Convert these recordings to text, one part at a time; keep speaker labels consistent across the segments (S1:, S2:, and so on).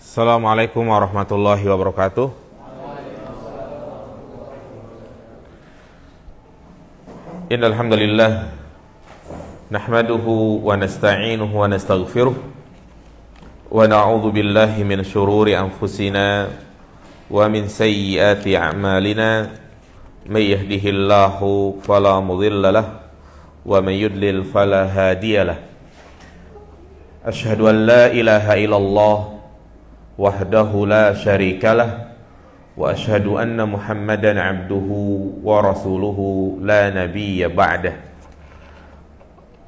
S1: Assalamualaikum warahmatullahi wabarakatuh. Innal hamdalillah nahmaduhu wa nasta'inuhu wa nastaghfiruh wa na'udzu billahi min shururi anfusina wa min sayyiati a'malina. May yahdihillahu fala mudilla lahu wa may yudlil fala hadiyalah. Asyhadu an la ilaha illallah wahdahu la syarikalah wa asyhadu anna Muhammadan abduhu wa rasuluhu la nabiyya ba'dah.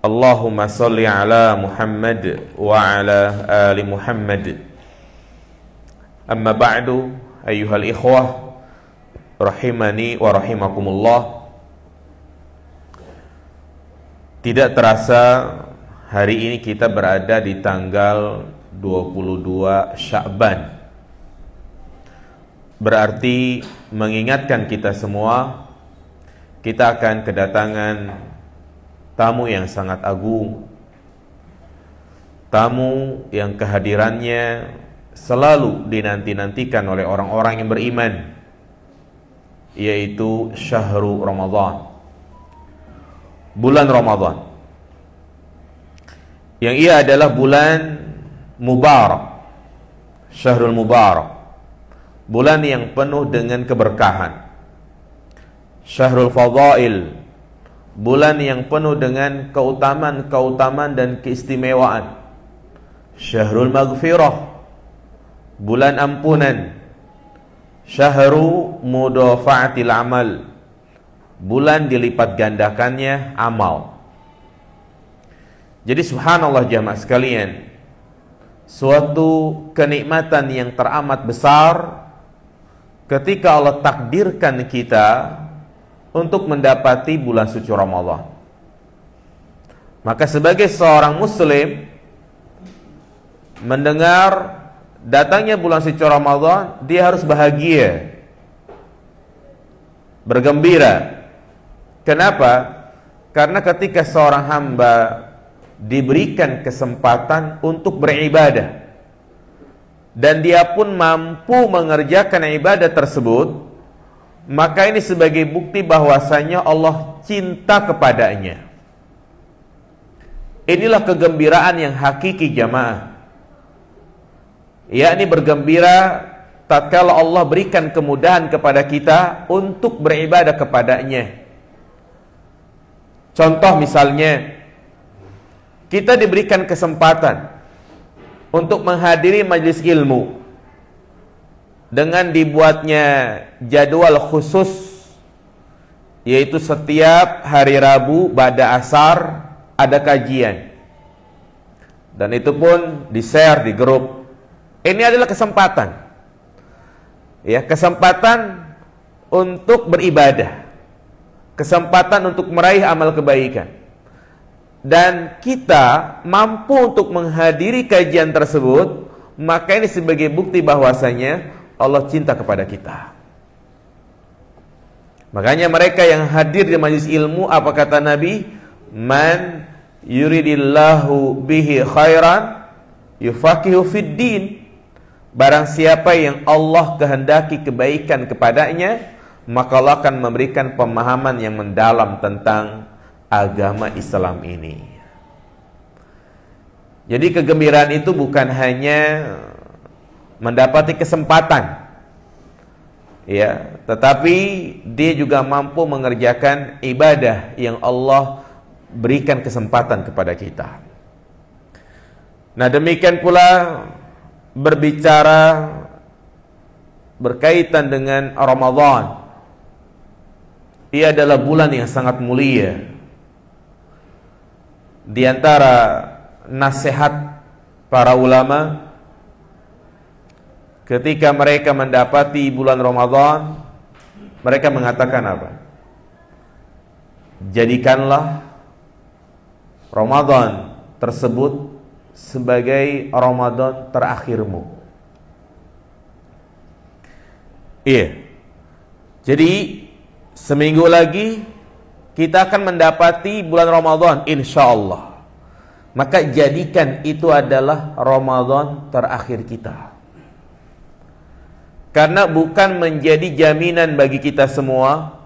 S1: Allahumma salli ala Muhammad wa ala ali Muhammad. Amma ba'du, ayyuhal ikhwah rahimani wa rahimakumullah. Tidak terasa hari ini kita berada di tanggal 22 Sya'ban. Berarti mengingatkan kita semua, kita akan kedatangan tamu yang sangat agung, tamu yang kehadirannya selalu dinanti-nantikan oleh orang-orang yang beriman, yaitu Syahrul Ramadan, bulan Ramadan, yang ia adalah bulan Mubarak, Syahrul Mubarak, bulan yang penuh dengan keberkahan. Syahrul Fadail, bulan yang penuh dengan keutamaan-keutamaan dan keistimewaan. Syahrul Maghfirah, bulan ampunan. Syahru Mudafa'atil Amal, bulan dilipat gandakannya amal. Jadi subhanallah jamaah sekalian, suatu kenikmatan yang teramat besar ketika Allah takdirkan kita untuk mendapati bulan suci Ramadan. Maka sebagai seorang muslim, mendengar datangnya bulan suci Ramadan, dia harus bahagia, bergembira. Kenapa? Karena ketika seorang hamba diberikan kesempatan untuk beribadah dan dia pun mampu mengerjakan ibadah tersebut, maka ini sebagai bukti bahwasanya Allah cinta kepadanya. Inilah kegembiraan yang hakiki jamaah, yakni bergembira tatkala Allah berikan kemudahan kepada kita untuk beribadah kepadanya. Contoh misalnya, kita diberikan kesempatan untuk menghadiri majelis ilmu dengan dibuatnya jadwal khusus, yaitu setiap hari Rabu ba'da asar ada kajian, dan itu pun di-share di grup. Ini adalah kesempatan, ya, kesempatan untuk beribadah, kesempatan untuk meraih amal kebaikan. Dan kita mampu untuk menghadiri kajian tersebut, maka ini sebagai bukti bahwasanya Allah cinta kepada kita. Makanya mereka yang hadir di majelis ilmu, apa kata Nabi? Man yuridillahu bihi khairan yufaqihu fid din. Barang siapa yang Allah kehendaki kebaikan kepadanya, maka Allah akan memberikan pemahaman yang mendalam tentang agama Islam ini. Jadi kegembiraan itu bukan hanya mendapati kesempatan, ya, tetapi dia juga mampu mengerjakan ibadah yang Allah berikan kesempatan kepada kita. Nah, demikian pula berbicara berkaitan dengan Ramadan. Ia adalah bulan yang sangat mulia. Di antara nasihat para ulama ketika mereka mendapati bulan Ramadan, mereka mengatakan apa? Jadikanlah Ramadan tersebut sebagai Ramadan terakhirmu. Iya. Jadi seminggu lagi kita akan mendapati bulan Ramadan insyaallah. Maka jadikan itu adalah Ramadan terakhir kita. Karena bukan menjadi jaminan bagi kita semua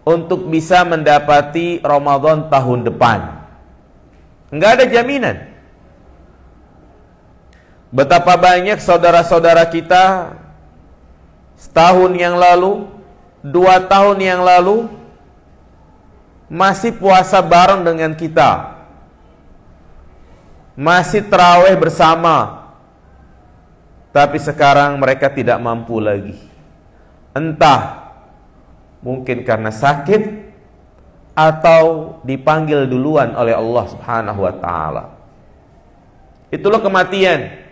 S1: untuk bisa mendapati Ramadan tahun depan. Enggak ada jaminan. Betapa banyak saudara-saudara kita setahun yang lalu, 2 tahun yang lalu masih puasa bareng dengan kita, masih tarawih bersama, tapi sekarang mereka tidak mampu lagi. Entah mungkin karena sakit atau dipanggil duluan oleh Allah Subhanahu wa taala. Itulah kematian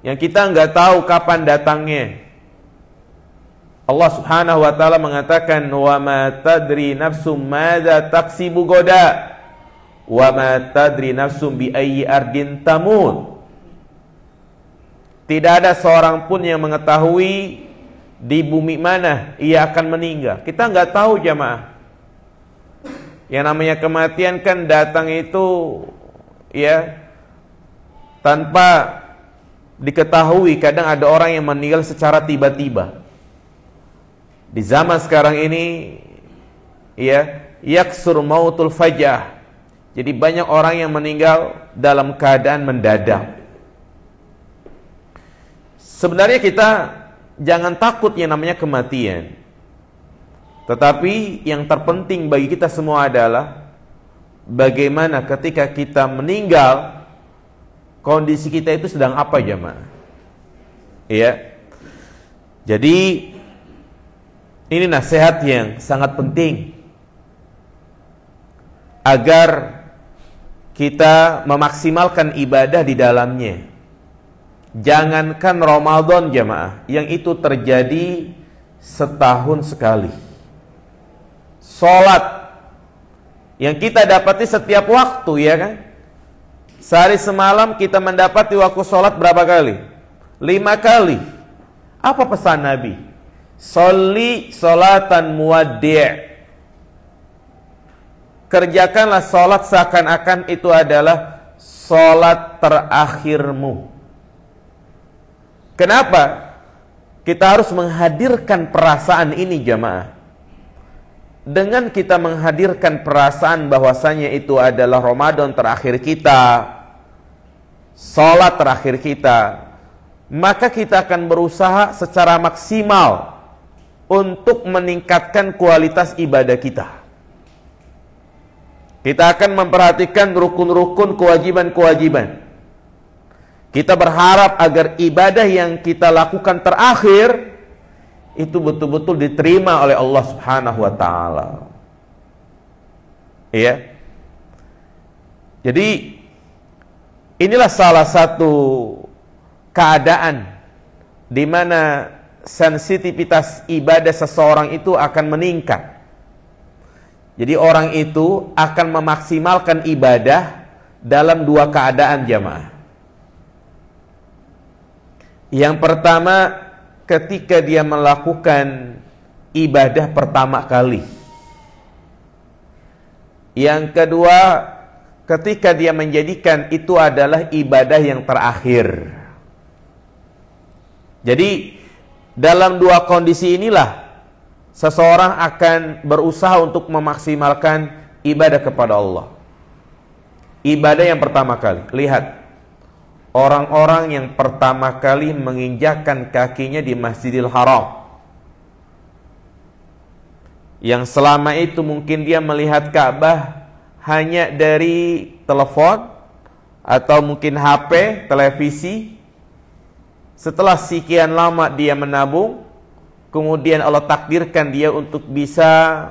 S1: yang kita nggak tahu kapan datangnya. Allah Subhanahu wa taala mengatakan, "Wa ma tadri nafsum madza taksibu goda, wa ma tadri nafsum bi ayyi ardin tamut." Tidak ada seorang pun yang mengetahui di bumi mana ia akan meninggal. Kita nggak tahu jamaah. Yang namanya kematian kan datang itu ya tanpa diketahui. Kadang ada orang yang meninggal secara tiba-tiba. Di zaman sekarang ini ya yaksur mautul fajah. Jadi banyak orang yang meninggal dalam keadaan mendadak. Sebenarnya kita jangan takut yang namanya kematian. Tetapi yang terpenting bagi kita semua adalah bagaimana ketika kita meninggal, kondisi kita itu sedang apa jemaah? Ya. Jadi ini nasihat yang sangat penting agar kita memaksimalkan ibadah di dalamnya. Jangankan Ramadan jemaah, yang itu terjadi setahun sekali. Salat yang kita dapati setiap waktu, ya kan? Sehari semalam kita mendapati waktu salat berapa kali? 5 kali. Apa pesan Nabi? Sholli sholatan muwaddi'. Kerjakanlah salat seakan-akan itu adalah salat terakhirmu. Kenapa? Kita harus menghadirkan perasaan ini jamaah. Dengan kita menghadirkan perasaan bahwasanya itu adalah Ramadan terakhir kita, salat terakhir kita, maka kita akan berusaha secara maksimal untuk meningkatkan kualitas ibadah kita. Kita akan memperhatikan rukun-rukun, kewajiban-kewajiban. Kita berharap agar ibadah yang kita lakukan terakhir itu betul-betul diterima oleh Allah Subhanahu wa taala. Iya. Jadi inilah salah satu keadaan di mana sensitivitas ibadah seseorang itu akan meningkat. Jadi orang itu akan memaksimalkan ibadah dalam 2 keadaan jamaah. Yang pertama, ketika dia melakukan ibadah pertama kali. Yang kedua, ketika dia menjadikan itu adalah ibadah yang terakhir. Jadi dalam 2 kondisi inilah seseorang akan berusaha untuk memaksimalkan ibadah kepada Allah. Ibadah yang pertama kali, lihat, orang-orang yang pertama kali menginjakkan kakinya di Masjidil Haram, yang selama itu mungkin dia melihat Ka'bah hanya dari telepon atau mungkin HP, televisi. Setelah sekian lama dia menabung, kemudian Allah takdirkan dia untuk bisa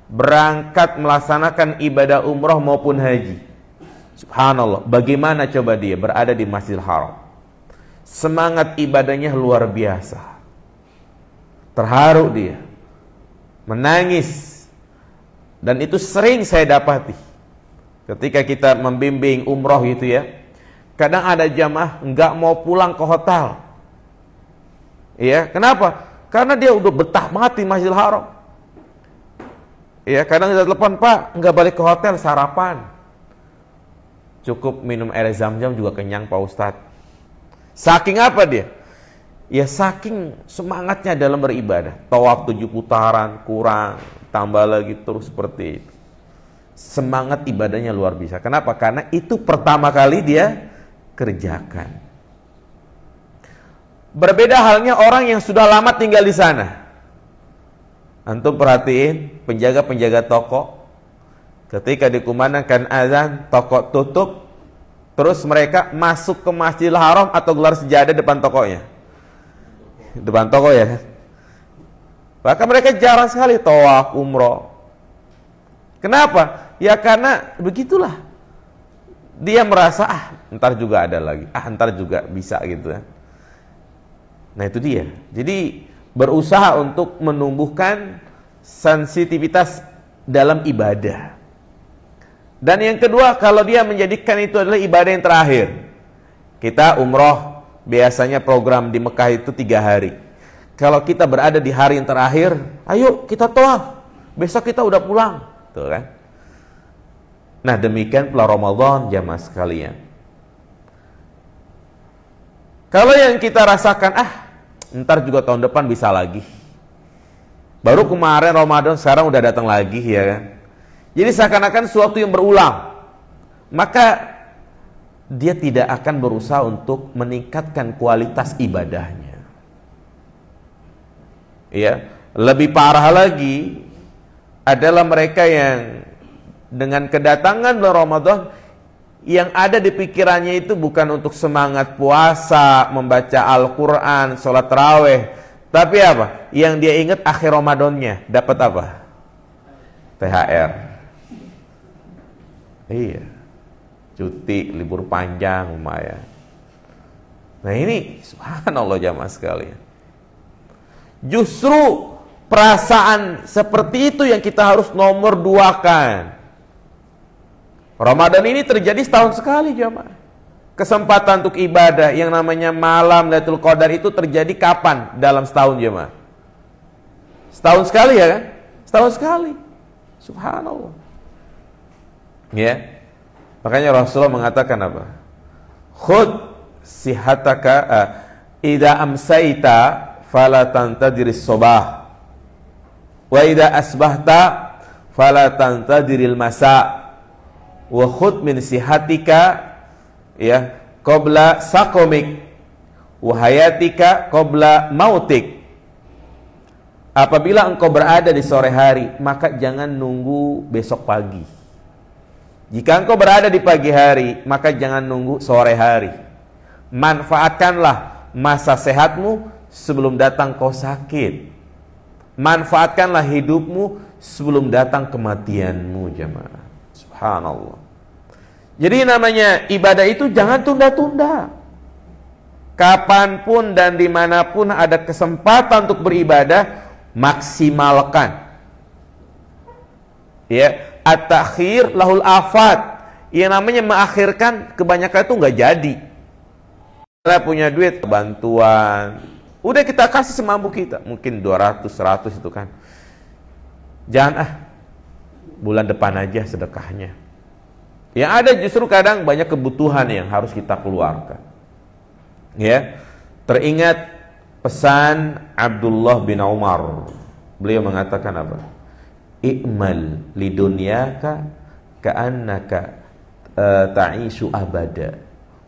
S1: berangkat melaksanakan ibadah umrah maupun haji. Subhanallah, bagaimana coba dia berada di Masjidil Haram? Semangat ibadahnya luar biasa. Terharu dia, menangis. Dan itu sering saya dapati ketika kita membimbing umrah gitu ya. Kadang ada jamaah nggak mau pulang ke hotel. Iya, kenapa? Karena dia udah betah banget di Masjidil Haram. Iya, kadang kita telepon, "Pak, nggak balik ke hotel, sarapan." Cukup minum air zam-zam juga kenyang Pak Ustadz. Saking apa dia? Ya saking semangatnya dalam beribadah. Tawaf 7 putaran, kurang, tambah lagi terus seperti itu. Semangat ibadahnya luar biasa. Kenapa? Karena itu pertama kali dia kerjakan. Berbeda halnya orang yang sudah lama tinggal di sana. Antum perhatiin penjaga-penjaga toko, ketika dikumandangkan azan, toko tutup, terus mereka masuk ke Masjidil Haram atau gelar sejadah depan tokonya. Depan toko ya. Bahkan mereka jarang sekali tawaf umroh. Kenapa? Ya karena begitulah. Dia merasa, ntar juga ada lagi. Ntar juga bisa gitu ya. Nah itu dia. Jadi berusaha untuk menumbuhkan sensitivitas dalam ibadah. Dan yang kedua, kalau dia menjadikan itu adalah ibadah yang terakhir. Kita umroh, biasanya program di Mekah itu 3 hari. Kalau kita berada di hari yang terakhir, ayo kita tawaf. Besok kita udah pulang. Tuh kan? Nah demikian pula Ramadan jamaah sekalian. Kalau yang kita rasakan, ntar juga tahun depan bisa lagi. Baru kemarin Ramadan, sekarang udah datang lagi ya kan. Jadi seakan-akan sesuatu yang berulang. Maka dia tidak akan berusaha untuk meningkatkan kualitas ibadahnya. Ya, lebih parah lagi adalah mereka yang dengan kedatangan bulan Ramadan yang ada di pikirannya itu bukan untuk semangat puasa, membaca Al-Quran, sholat tarawih, tapi apa? Yang dia ingat akhir Ramadannya dapat apa? THR. Iya, cuti, libur panjang lumayan. Nah ini subhanallah jamaah sekalian. Justru perasaan seperti itu yang kita harus nomor 2-kan. Ramadan ini terjadi setahun sekali jamaah. Kesempatan untuk ibadah yang namanya malam Lailatul Qadar itu terjadi kapan dalam setahun jamaah? Setahun sekali ya kan? Setahun sekali. Subhanallah. Ya. Makanya Rasulullah mengatakan apa? Khud sihataka idza amsayta fala tantadiris sobah wa idza asbahta fala tantadiril masa wa khud min sihatika ya qabla saqamik wa hayatika qabla mautik. Apabila engkau berada di sore hari, maka jangan nunggu besok pagi. Jika engkau berada di pagi hari, maka jangan nunggu sore hari. Manfaatkanlah masa sehatmu sebelum datang kau sakit. Manfaatkanlah hidupmu sebelum datang kematianmu jemaah. Subhanallah. Jadi namanya ibadah itu jangan tunda-tunda. Kapanpun dan dimanapun ada kesempatan untuk beribadah, maksimalkan. Ya, at-takhir lahul afat. Yang namanya mengakhirkan kebanyakan itu nggak jadi. Kita punya duit, bantuan, udah kita kasih semampu kita, mungkin 200, 100 itu kan. Jangan bulan depan aja sedekahnya. Yang ada justru kadang banyak kebutuhan yang harus kita keluarkan. Ya, teringat pesan Abdullah bin Umar. Beliau mengatakan apa? I'mal lidunyaka ka'annaka ta'ishu abada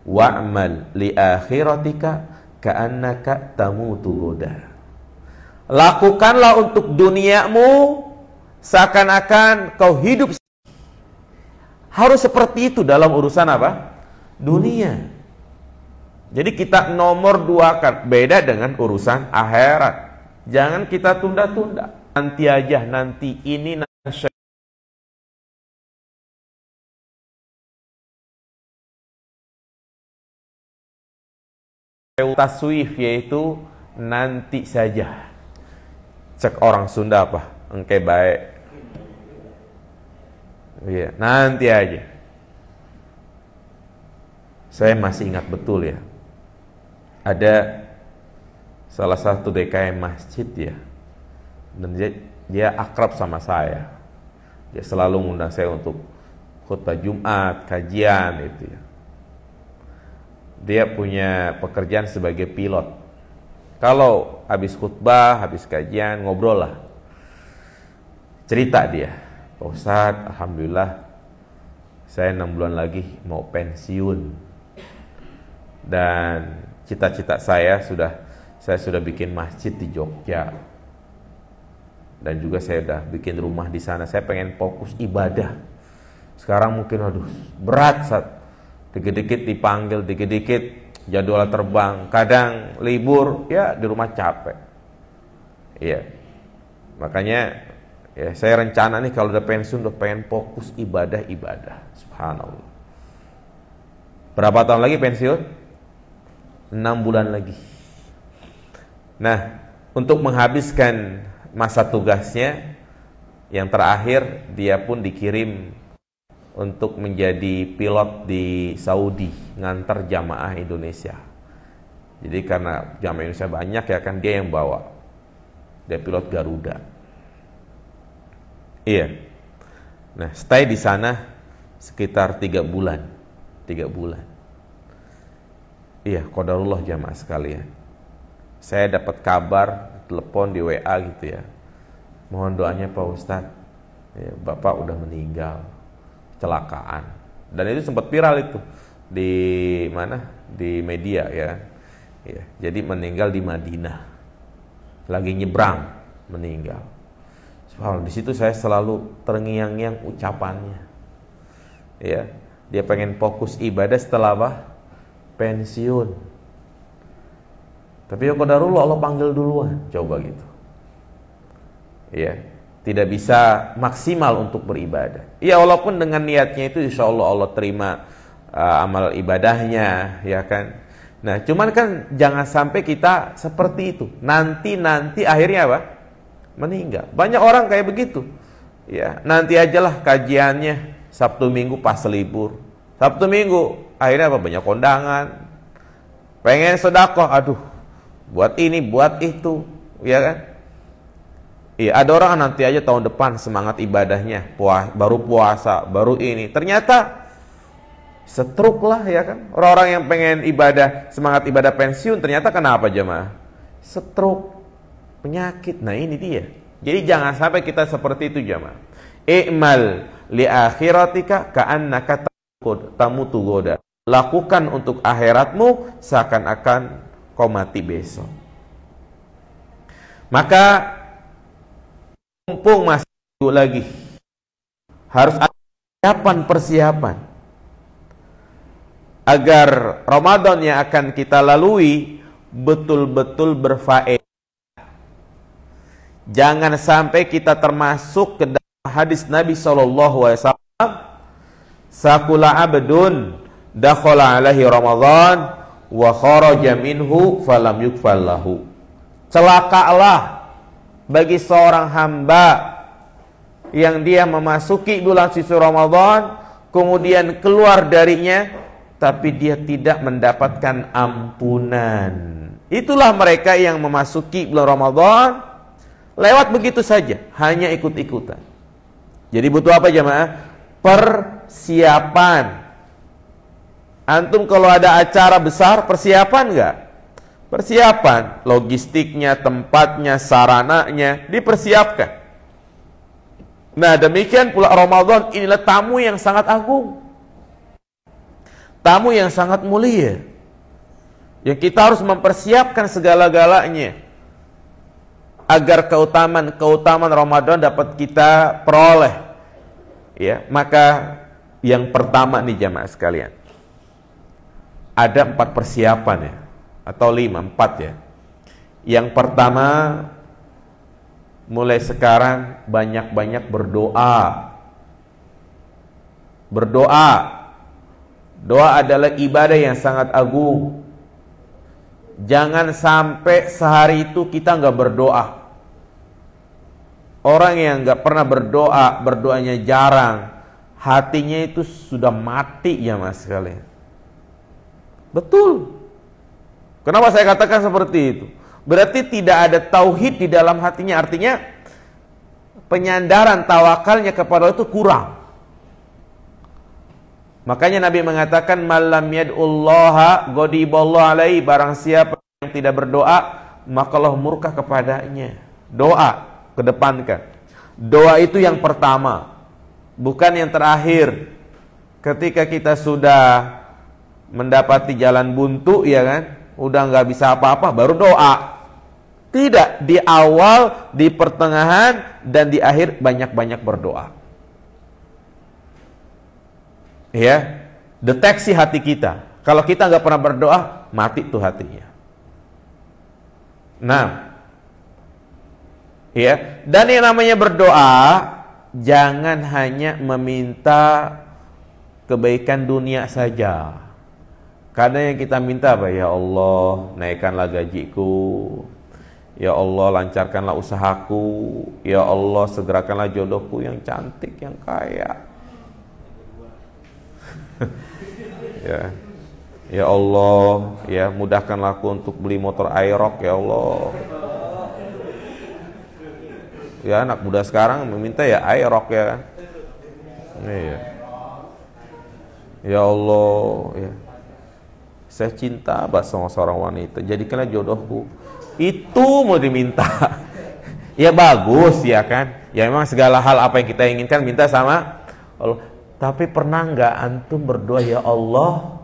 S1: wa'mal li akhiratika ka'annaka tamutu goda. Lakukanlah untuk duniamu seakan-akan kau hidup. Harus seperti itu dalam urusan apa? Dunia. Jadi kita nomor 2-kan. Beda dengan urusan akhirat. Jangan kita tunda-tunda. Nanti aja, nanti ini, nanti. Taswif yaitu nanti saja. Cek orang Sunda apa? Engke baik. Iya, nanti aja. Saya masih ingat betul ya. Ada salah satu DKM masjid ya. Dan dia akrab sama saya. Dia selalu mengundang saya untuk khutbah Jumat, kajian itu ya. Dia punya pekerjaan sebagai pilot. Kalau habis khutbah, habis kajian, ngobrol lah. Cerita dia, Pak Ustadz, alhamdulillah saya 6 bulan lagi mau pensiun. Dan cita-cita saya sudah bikin masjid di Jogja. Dan juga saya udah bikin rumah di sana. Saya pengen fokus ibadah. Sekarang mungkin aduh berat, Ustadz. Dikit-dikit dipanggil, dikit-dikit jadwal terbang, kadang libur, ya di rumah capek. Iya. Makanya ya saya rencana nih kalau udah pensiun udah pengen fokus ibadah. Subhanallah. Berapa tahun lagi pensiun? 6 bulan lagi. Nah, untuk menghabiskan masa tugasnya yang terakhir, dia pun dikirim untuk menjadi pilot di Saudi, ngantar jamaah Indonesia. Jadi karena jamaah Indonesia banyak ya kan, dia yang bawa. Dia pilot Garuda. Iya. Nah, stay di sana sekitar 3 bulan. 3 bulan. Iya, qadarullah jamaah sekalian. Saya dapat kabar, telepon di WA gitu ya. Mohon doanya Pak Ustadz. Ya, Bapak udah meninggal. Kecelakaan. Dan itu sempat viral itu di mana? Di media ya. Ya, jadi meninggal di Madinah. Lagi nyebrang meninggal. Subhanallah, di situ saya selalu terngiang-ngiang ucapannya. Ya, dia pengen fokus ibadah setelah apa? Pensiun. Tapi ya qadarullah Allah panggil duluan. Coba gitu. Ya. Tidak bisa maksimal untuk beribadah. Ya walaupun dengan niatnya itu insya Allah terima amal ibadahnya, ya kan. Nah cuman kan jangan sampai kita seperti itu. Nanti akhirnya apa? Meninggal. Banyak orang kayak begitu. Ya nanti ajalah kajiannya Sabtu Minggu pas libur. Sabtu Minggu akhirnya apa? Banyak kondangan. Pengen sedekah, aduh, buat ini, buat itu, ya kan. Iya, ada orang nanti aja tahun depan semangat ibadahnya, baru puasa, baru ini. Ternyata stroke lah ya kan. Orang-orang yang pengen ibadah, semangat ibadah pensiun, ternyata kenapa jemaah? Stroke, penyakit. Nah ini dia. Jadi jangan sampai kita seperti itu jemaah. I'mal li akhiratika ka'annaka tamutu goda. Lakukan untuk akhiratmu seakan-akan kau mati besok. Maka mumpung masih lagi harus ada persiapan agar Ramadan yang akan kita lalui betul-betul berfaedah. Jangan sampai kita termasuk ke dalam hadis Nabi SAW, sakula abdun dakhala alaihi Ramadan wa kharaja minhu falam yukfal lahu. Celakalah bagi seorang hamba yang dia memasuki bulan suci Ramadan kemudian keluar darinya tapi dia tidak mendapatkan ampunan. Itulah mereka yang memasuki bulan Ramadan lewat begitu saja, hanya ikut-ikutan. Jadi butuh apa jemaah? Persiapan. Antum kalau ada acara besar persiapan enggak? Persiapan, logistiknya, tempatnya, sarananya dipersiapkan. Nah demikian pula Ramadan, inilah tamu yang sangat agung, tamu yang sangat mulia, yang kita harus mempersiapkan segala-galanya agar keutamaan Ramadan dapat kita peroleh. Ya, maka yang pertama nih jamaah sekalian, ada 4 persiapan ya. Atau 4 ya. Yang pertama, mulai sekarang banyak-banyak berdoa. Berdoa. Doa adalah ibadah yang sangat agung. Jangan sampai sehari itu kita nggak berdoa. Orang yang nggak pernah berdoa, berdoanya jarang, hatinya itu sudah mati ya mas sekalian. Betul. Kenapa saya katakan seperti itu? Berarti tidak ada tauhid di dalam hatinya. Artinya penyandaran tawakalnya kepada Allah itu kurang. Makanya Nabi mengatakan malam yad'ullaha ghadiballahu alaihi, barang siapa yang tidak berdoa maka Allah murka kepadanya. Doa kedepankan. Doa itu yang pertama, bukan yang terakhir. Ketika kita sudah mendapati jalan buntu, ya kan, udah nggak bisa apa-apa, baru doa. Tidak, di awal, di pertengahan, dan di akhir banyak-banyak berdoa. Ya, deteksi hati kita. Kalau kita nggak pernah berdoa, mati tuh hatinya. Nah, ya, dan yang namanya berdoa, jangan hanya meminta kebaikan dunia saja. Kadang yang kita minta apa? Ya Allah, naikkanlah gajiku. Ya Allah, lancarkanlah usahaku. Ya Allah, segerakanlah jodohku yang cantik, yang kaya. Ya. Ya Allah, ya mudahkanlah aku untuk beli motor Aerox, ya Allah. Ya, anak muda sekarang meminta ya Aerox, ya kan. Iya. Ya Allah, ya. Saya cinta banget sama seorang wanita, jadikanlah jodohku. Itu mau diminta. Ya bagus, ya kan. Ya memang segala hal apa yang kita inginkan minta sama Allah. Tapi pernah nggak antum berdoa, ya Allah,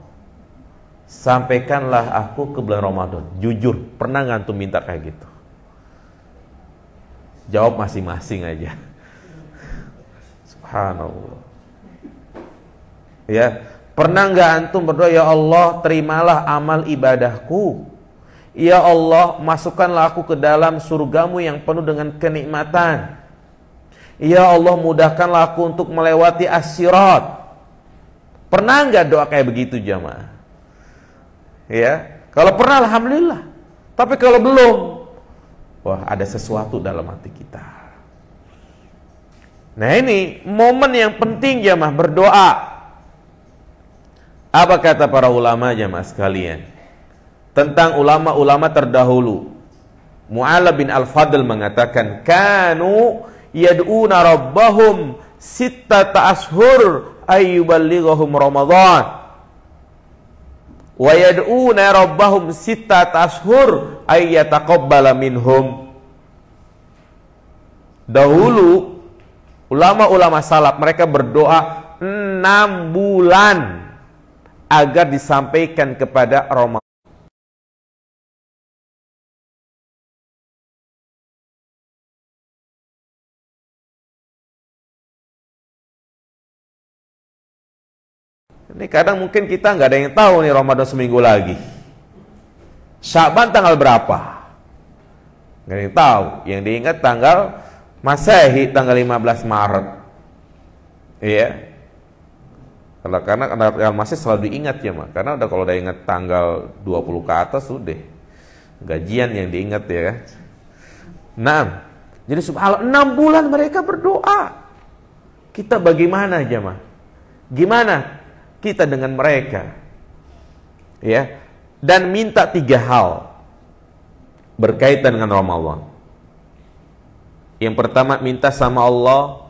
S1: sampaikanlah aku ke bulan Ramadan? Jujur, pernah nggak antum minta kayak gitu? Jawab masing-masing aja. Subhanallah. Ya, pernah nggak antum berdoa, ya Allah, terimalah amal ibadahku. Ya Allah, masukkanlah aku ke dalam surgamu yang penuh dengan kenikmatan. Ya Allah, mudahkanlah aku untuk melewati as-sirat. Pernah nggak doa kayak begitu jamaah? Ya, kalau pernah alhamdulillah. Tapi kalau belum, wah, ada sesuatu dalam hati kita. Nah, ini momen yang penting jamaah berdoa. Apa kata para ulama jamaah sekalian tentang ulama-ulama terdahulu? Mu'ala bin Al-Fadl mengatakan, kanu yad'una rabbahum sittata ashur ayyuballighahum Ramadan wa yad'una rabbahum sittata ashur ayyataqabbala minhum. Dahulu ulama-ulama salaf mereka berdoa 6 bulan agar disampaikan kepada Ramadan. Ini kadang mungkin kita nggak ada yang tahu nih Ramadan seminggu lagi. Sya'ban tanggal berapa? Nggak ada yang tahu. Yang diingat tanggal Masehi tanggal 15 Maret. Iya. Karena tanggal Masehi selalu diingat ya, Mak. Karena kalau udah ingat tanggal 20 ke atas sudah gajian yang diingat ya kan. Nah, jadi subhanallah 6 bulan mereka berdoa. Kita bagaimana jemaah? Gimana kita dengan mereka? Ya. Dan minta 3 hal berkaitan dengan Ramadan. Yang pertama, minta sama Allah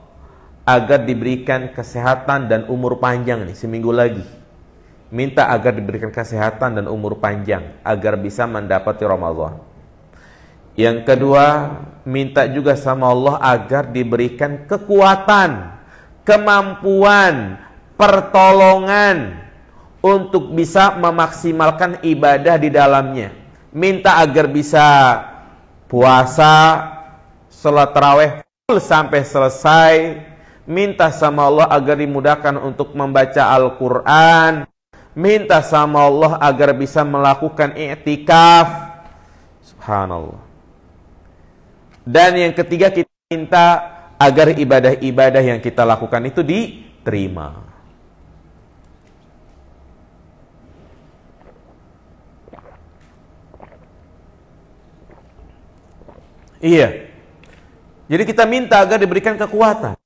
S1: agar diberikan kesehatan dan umur panjang nih seminggu lagi. Minta agar diberikan kesehatan dan umur panjang agar bisa mendapati Ramadan. Yang kedua, minta juga sama Allah agar diberikan kekuatan, kemampuan, pertolongan untuk bisa memaksimalkan ibadah di dalamnya. Minta agar bisa puasa, salat tarawih full sampai selesai. Minta sama Allah agar dimudahkan untuk membaca Al-Quran. Minta sama Allah agar bisa melakukan i'tikaf. Subhanallah. Dan yang ketiga, kita minta agar ibadah-ibadah yang kita lakukan itu diterima. Iya. Jadi kita minta agar diberikan kekuatan.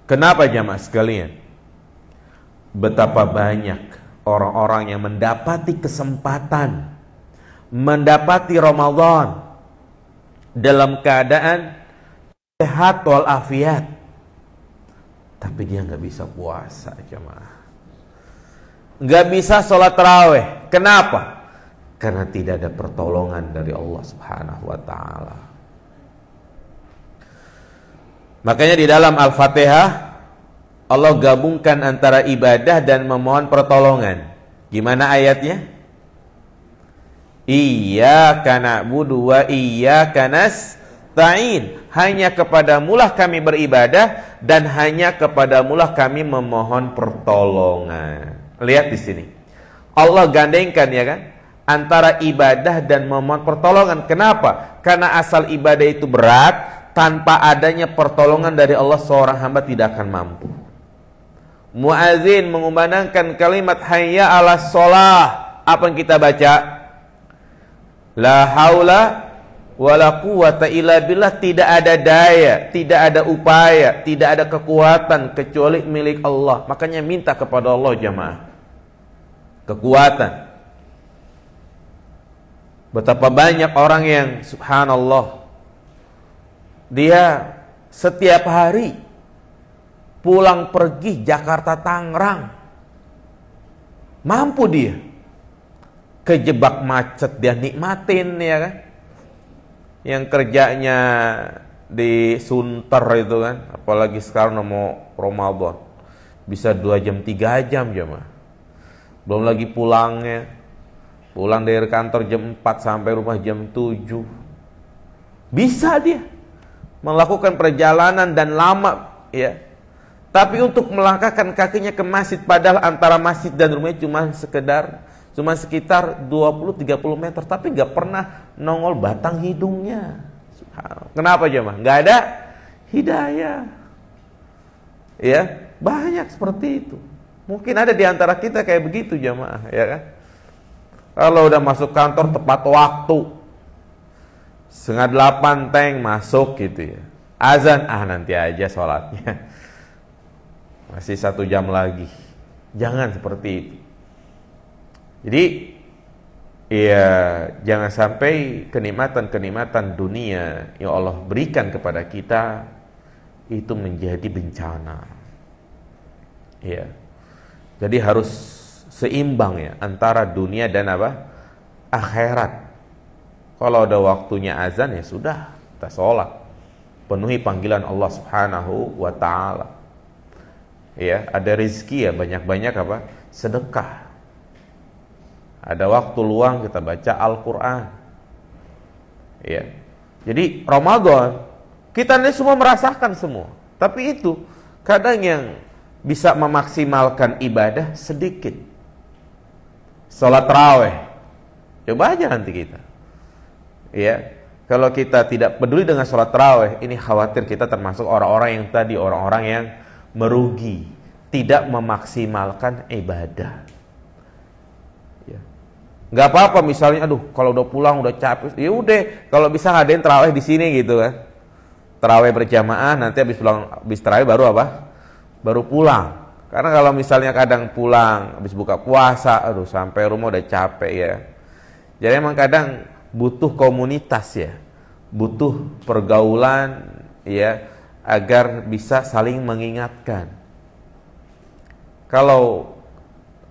S1: Kenapa jamaah sekalian? Betapa banyak orang-orang yang mendapati kesempatan mendapati Ramadan dalam keadaan sehat walafiat, tapi dia nggak bisa puasa jamaah, nggak bisa sholat tarawih. Kenapa? Karena tidak ada pertolongan dari Allah Subhanahu wa taala. Makanya di dalam Al-Fatihah Allah gabungkan antara ibadah dan memohon pertolongan. Gimana ayatnya? Iyyaka na'budu wa iyyaka nasta'in. Hanya kepadamulah kami beribadah dan hanya kepadamulah kami memohon pertolongan. Lihat di sini. Allah gandengkan ya kan antara ibadah dan memohon pertolongan. Kenapa? Karena asal ibadah itu berat, tanpa adanya pertolongan dari Allah seorang hamba tidak akan mampu. Muazin mengumandangkan kalimat hayya 'alas shalah. Apa yang kita baca? La haula wala quwata illa billah. Tidak ada daya, tidak ada upaya, tidak ada kekuatan kecuali milik Allah. Makanya minta kepada Allah jamaah kekuatan. Betapa banyak orang yang subhanallah dia setiap hari pulang pergi Jakarta Tangerang, mampu dia kejebak macet dia nikmatin ya kan, yang kerjanya di Sunter itu kan, apalagi sekarang mau Ramadan bisa 2 jam 3 jam jemaah, belum lagi pulangnya, pulang dari kantor jam 4 sampai rumah jam 7, bisa dia melakukan perjalanan dan lama ya. Tapi untuk melangkahkan kakinya ke masjid, padahal antara masjid dan rumahnya cuma sekitar 20-30 meter, tapi nggak pernah nongol batang hidungnya. Kenapa jemaah? Nggak ada hidayah. Ya, banyak seperti itu. Mungkin ada di antara kita kayak begitu jemaah, ya kan? Kalau udah masuk kantor tepat waktu, 7:30 teng masuk gitu ya. Azan, nanti aja sholatnya. Masih 1 jam lagi. Jangan seperti itu. Jadi, ya jangan sampai kenikmatan-kenikmatan dunia yang Allah berikan kepada kita itu menjadi bencana. Ya. Jadi harus seimbang ya antara dunia dan apa? Akhirat. Kalau ada waktunya azan ya sudah, kita sholat. Penuhi panggilan Allah Subhanahu wa ta'ala. Ya, ada rezeki ya banyak-banyak apa? Sedekah. Ada waktu luang kita baca Al-Qur'an. Ya. Jadi Ramadan kita ini semua merasakan semua. Tapi itu kadang yang bisa memaksimalkan ibadah sedikit. Salat tarawih. Coba aja nanti kita. Ya, kalau kita tidak peduli dengan sholat tarawih, ini khawatir kita termasuk orang-orang yang tadi, orang-orang yang merugi, tidak memaksimalkan ibadah. Ya. Nggak apa-apa misalnya, aduh kalau udah pulang udah capek, ya udah kalau bisa ngadain tarawih di sini gitu kan, tarawih berjamaah, nanti habis tarawih baru apa? Baru pulang. Karena kalau misalnya kadang pulang habis buka puasa, aduh sampai rumah udah capek ya. Jadi emang kadang butuh komunitas ya, butuh pergaulan ya, agar bisa saling mengingatkan. Kalau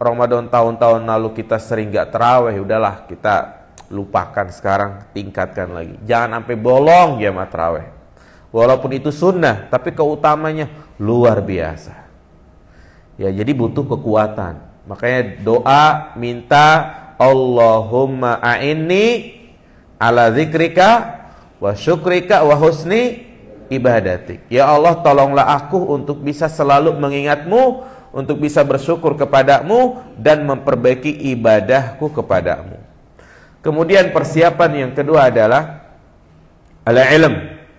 S1: Ramadan tahun-tahun lalu kita sering gak terawih, udahlah kita lupakan sekarang, tingkatkan lagi. Jangan sampai bolong jamaah terawih. Walaupun itu sunnah, tapi keutamanya luar biasa. Ya, jadi butuh kekuatan. Makanya doa minta Allahumma a'inni ala zikrika wa syukrika wa husni ibadatik. Ya Allah, tolonglah aku untuk bisa selalu mengingatmu, untuk bisa bersyukur kepadamu dan memperbaiki ibadahku kepadamu. Kemudian persiapan yang kedua adalah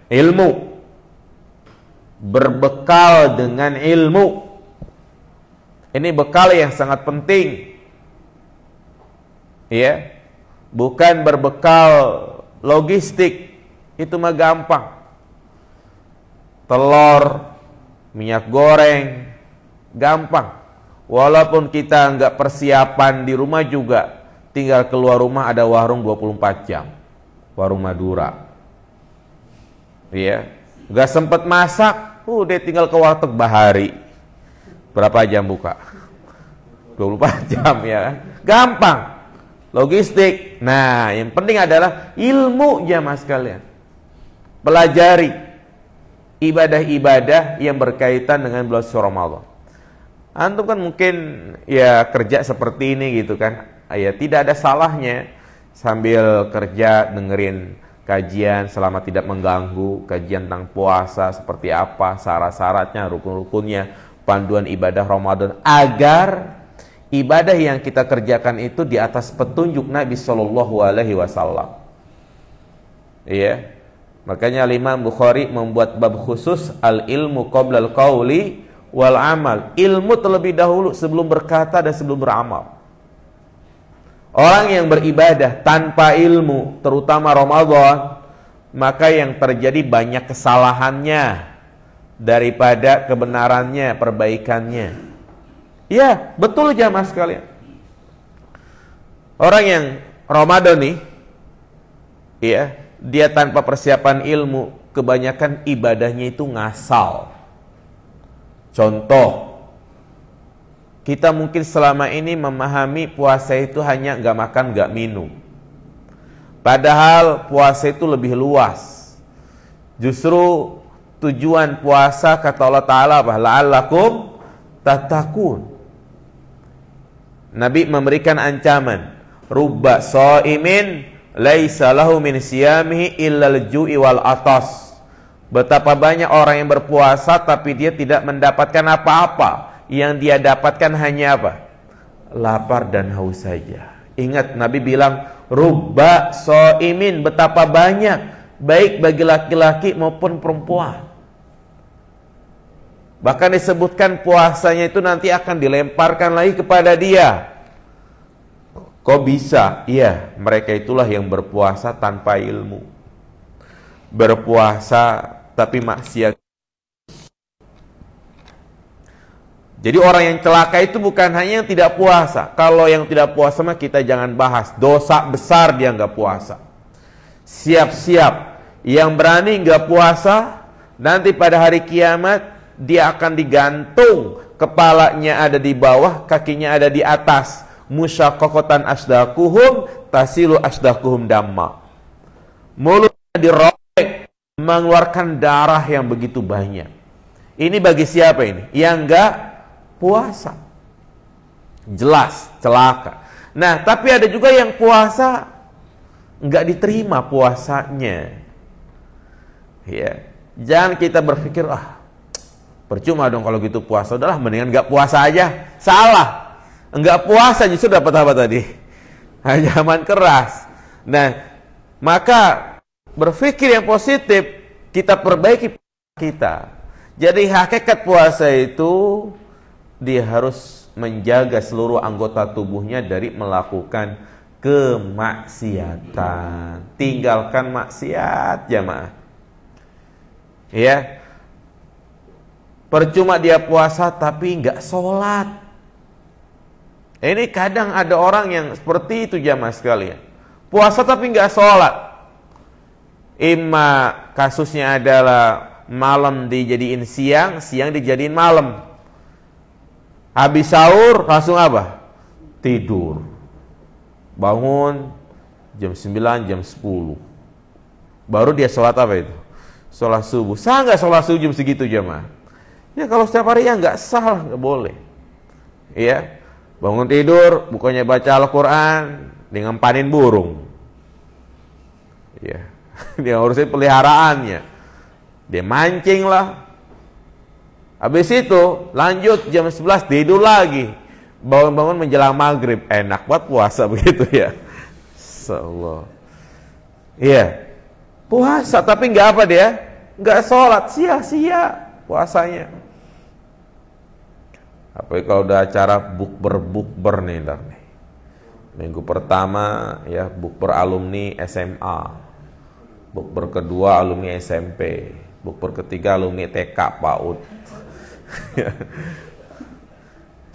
S1: ilmu. Berbekal dengan ilmu. Ini bekal yang sangat penting. Ya. Bukan berbekal logistik, itu mah gampang. Telur, minyak goreng, gampang. Walaupun kita nggak persiapan di rumah juga, tinggal keluar rumah ada warung 24 jam. Warung Madura. Iya, nggak sempet masak, dia tinggal ke warteg Bahari. Berapa jam buka? 24 jam ya kan? Gampang. logistik. Nah, yang penting adalah ilmu jamaah sekalian. Pelajari ibadah-ibadah yang berkaitan dengan bulan suci Ramadan. Antum kan mungkin ya kerja seperti ini gitu kan. Ya tidak ada salahnya sambil kerja dengerin kajian selama tidak mengganggu, kajian tentang puasa seperti apa, syarat-syaratnya, rukun-rukunnya, panduan ibadah Ramadan, agar ibadah yang kita kerjakan itu di atas petunjuk Nabi Shallallahu Alaihi Wasallam. Iya, makanya Imam Bukhari membuat bab khusus al ilmu qabla al qauli wal amal. Ilmu terlebih dahulu sebelum berkata dan sebelum beramal. Orang yang beribadah tanpa ilmu, terutama Ramadan, maka yang terjadi banyak kesalahannya daripada kebenarannya, perbaikannya. Ya, betul jamaah sekalian. Orang yang Ramadan nih, ya, dia tanpa persiapan ilmu, kebanyakan ibadahnya itu ngasal. Contoh, kita mungkin selama ini memahami puasa itu hanya nggak makan, nggak minum. Padahal puasa itu lebih luas. Justru tujuan puasa kata Allah Ta'ala apa? La'allakum tattaqun. Nabi memberikan ancaman. Rubba sha'imin laisa lahu min siyamihi illal ju'i wal atas. Betapa banyak orang yang berpuasa tapi dia tidak mendapatkan apa-apa. Yang dia dapatkan hanya apa? Lapar dan haus saja. Ingat Nabi bilang rubba shaimin, betapa banyak, baik bagi laki-laki maupun perempuan. Bahkan disebutkan puasanya itu nanti akan dilemparkan lagi kepada dia. Kok bisa? Iya, mereka itulah yang berpuasa tanpa ilmu. Berpuasa tapi maksiat. Jadi orang yang celaka itu bukan hanya yang tidak puasa. Kalau yang tidak puasa mah kita jangan bahas. Dosa besar dia nggak puasa. Siap-siap. Yang berani nggak puasa, nanti pada hari kiamat dia akan digantung. Kepalanya ada di bawah, kakinya ada di atas. Musyaqqaqatan asdaquhum tasilu asdaquhum damma. Mulutnya dirobek, mengeluarkan darah yang begitu banyak. Ini bagi siapa ini? Yang enggak puasa. Jelas celaka. Nah, tapi ada juga yang puasa enggak diterima puasanya. Ya, jangan kita berpikir percuma dong kalau gitu puasa. Udahlah mendingan enggak puasa aja. Salah. Enggak puasa justru dapat apa tadi? Ancaman keras. Nah, maka berpikir yang positif, kita perbaiki kita. Jadi hakikat puasa itu dia harus menjaga seluruh anggota tubuhnya dari melakukan kemaksiatan. Tinggalkan maksiat, jamaah. Ya. Percuma dia puasa tapi enggak sholat. Ini kadang ada orang yang seperti itu jamaah sekalian. Puasa tapi enggak sholat. Imma kasusnya adalah malam dijadiin siang, siang dijadiin malam. Habis sahur langsung apa? Tidur. Bangun jam 9, jam 10. Baru dia sholat apa itu? Sholat subuh. Sah nggak sholat subuh jam segitu jamaah? Ya kalau setiap hari ya nggak sah, nggak boleh. Ya, bangun tidur, bukannya baca Al-Quran, dia ngempanin burung. Ya, dia ngurusin peliharaannya. Dia mancing lah. Habis itu lanjut jam 11 tidur lagi. Bangun-bangun menjelang maghrib. Enak banget puasa begitu ya. Insyaallah. Iya. Puasa tapi enggak apa dia? Enggak sholat, sia-sia puasanya. Apalagi kalau udah acara bukber nih ntar nih. Minggu pertama ya bukber alumni SMA. Bukber kedua alumni SMP. Bukber ketiga alumni TK PAUD.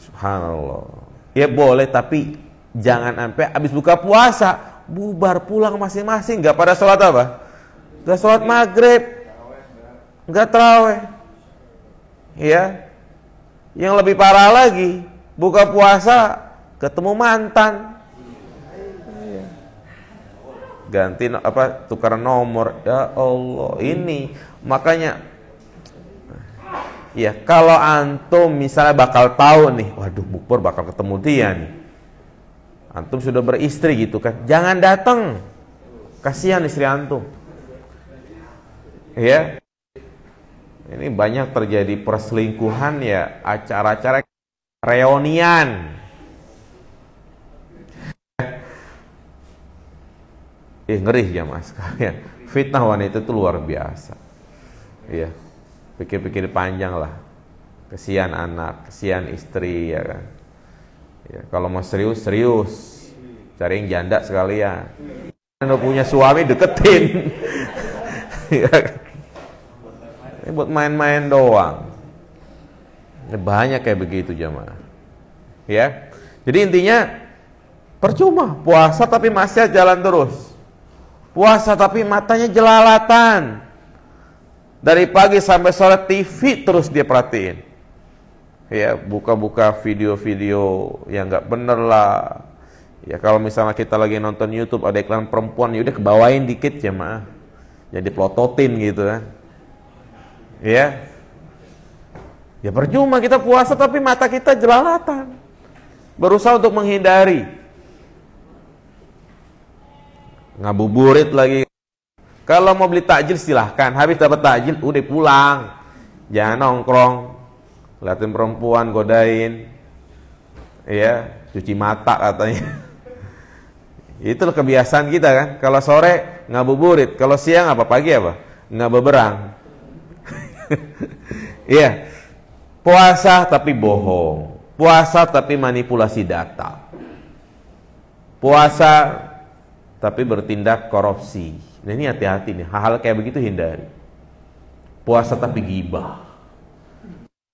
S1: Subhanallah. Ya boleh tapi jangan sampai habis buka puasa bubar pulang masing-masing, nggak pada sholat apa? Nggak sholat maghrib, nggak taraweh. Ya, yang lebih parah lagi buka puasa ketemu mantan. ganti tukar nomor. Ya Allah, ini makanya ya kalau antum misalnya bakal tahu nih, waduh bukber bakal ketemu dia nih, antum sudah beristri gitu kan, jangan datang, kasihan istri antum. Ya, ini banyak terjadi perselingkuhan ya, acara-acara reunian. Ngeri ya mas kalian. Fitnah wanita itu luar biasa. Iya. Pikir-pikir panjang lah. Kesian anak, kesian istri ya kan. Ya, kalau mau serius, serius. Cari yang janda sekalian. Kalau punya suami deketin. Ya. Ini buat main-main doang. Banyak kayak begitu jamaah. Ya. Jadi intinya percuma puasa tapi maksiat jalan terus. Puasa tapi matanya jelalatan. Dari pagi sampai sore TV terus dia perhatiin. Ya, buka-buka video-video yang nggak bener lah. Ya kalau misalnya kita lagi nonton YouTube ada iklan perempuan, ya udah kebawain dikit jamaah. Jadi pelototin gitu kan. Ya. Ya percuma kita puasa tapi mata kita jelalatan. Berusaha untuk menghindari. Ngabuburit lagi. Kalau mau beli takjil silahkan. Habis dapat takjil udah pulang. Jangan nongkrong. Liatin perempuan, godain. Ya, cuci mata katanya. Itu kebiasaan kita kan. Kalau sore ngabuburit, kalau siang apa, pagi apa? Ngabeberang. Iya. Puasa tapi bohong. Puasa tapi manipulasi data. Puasa tapi bertindak korupsi. Nah ini hati-hati nih, hal-hal kayak begitu hindari. Puasa tapi gibah.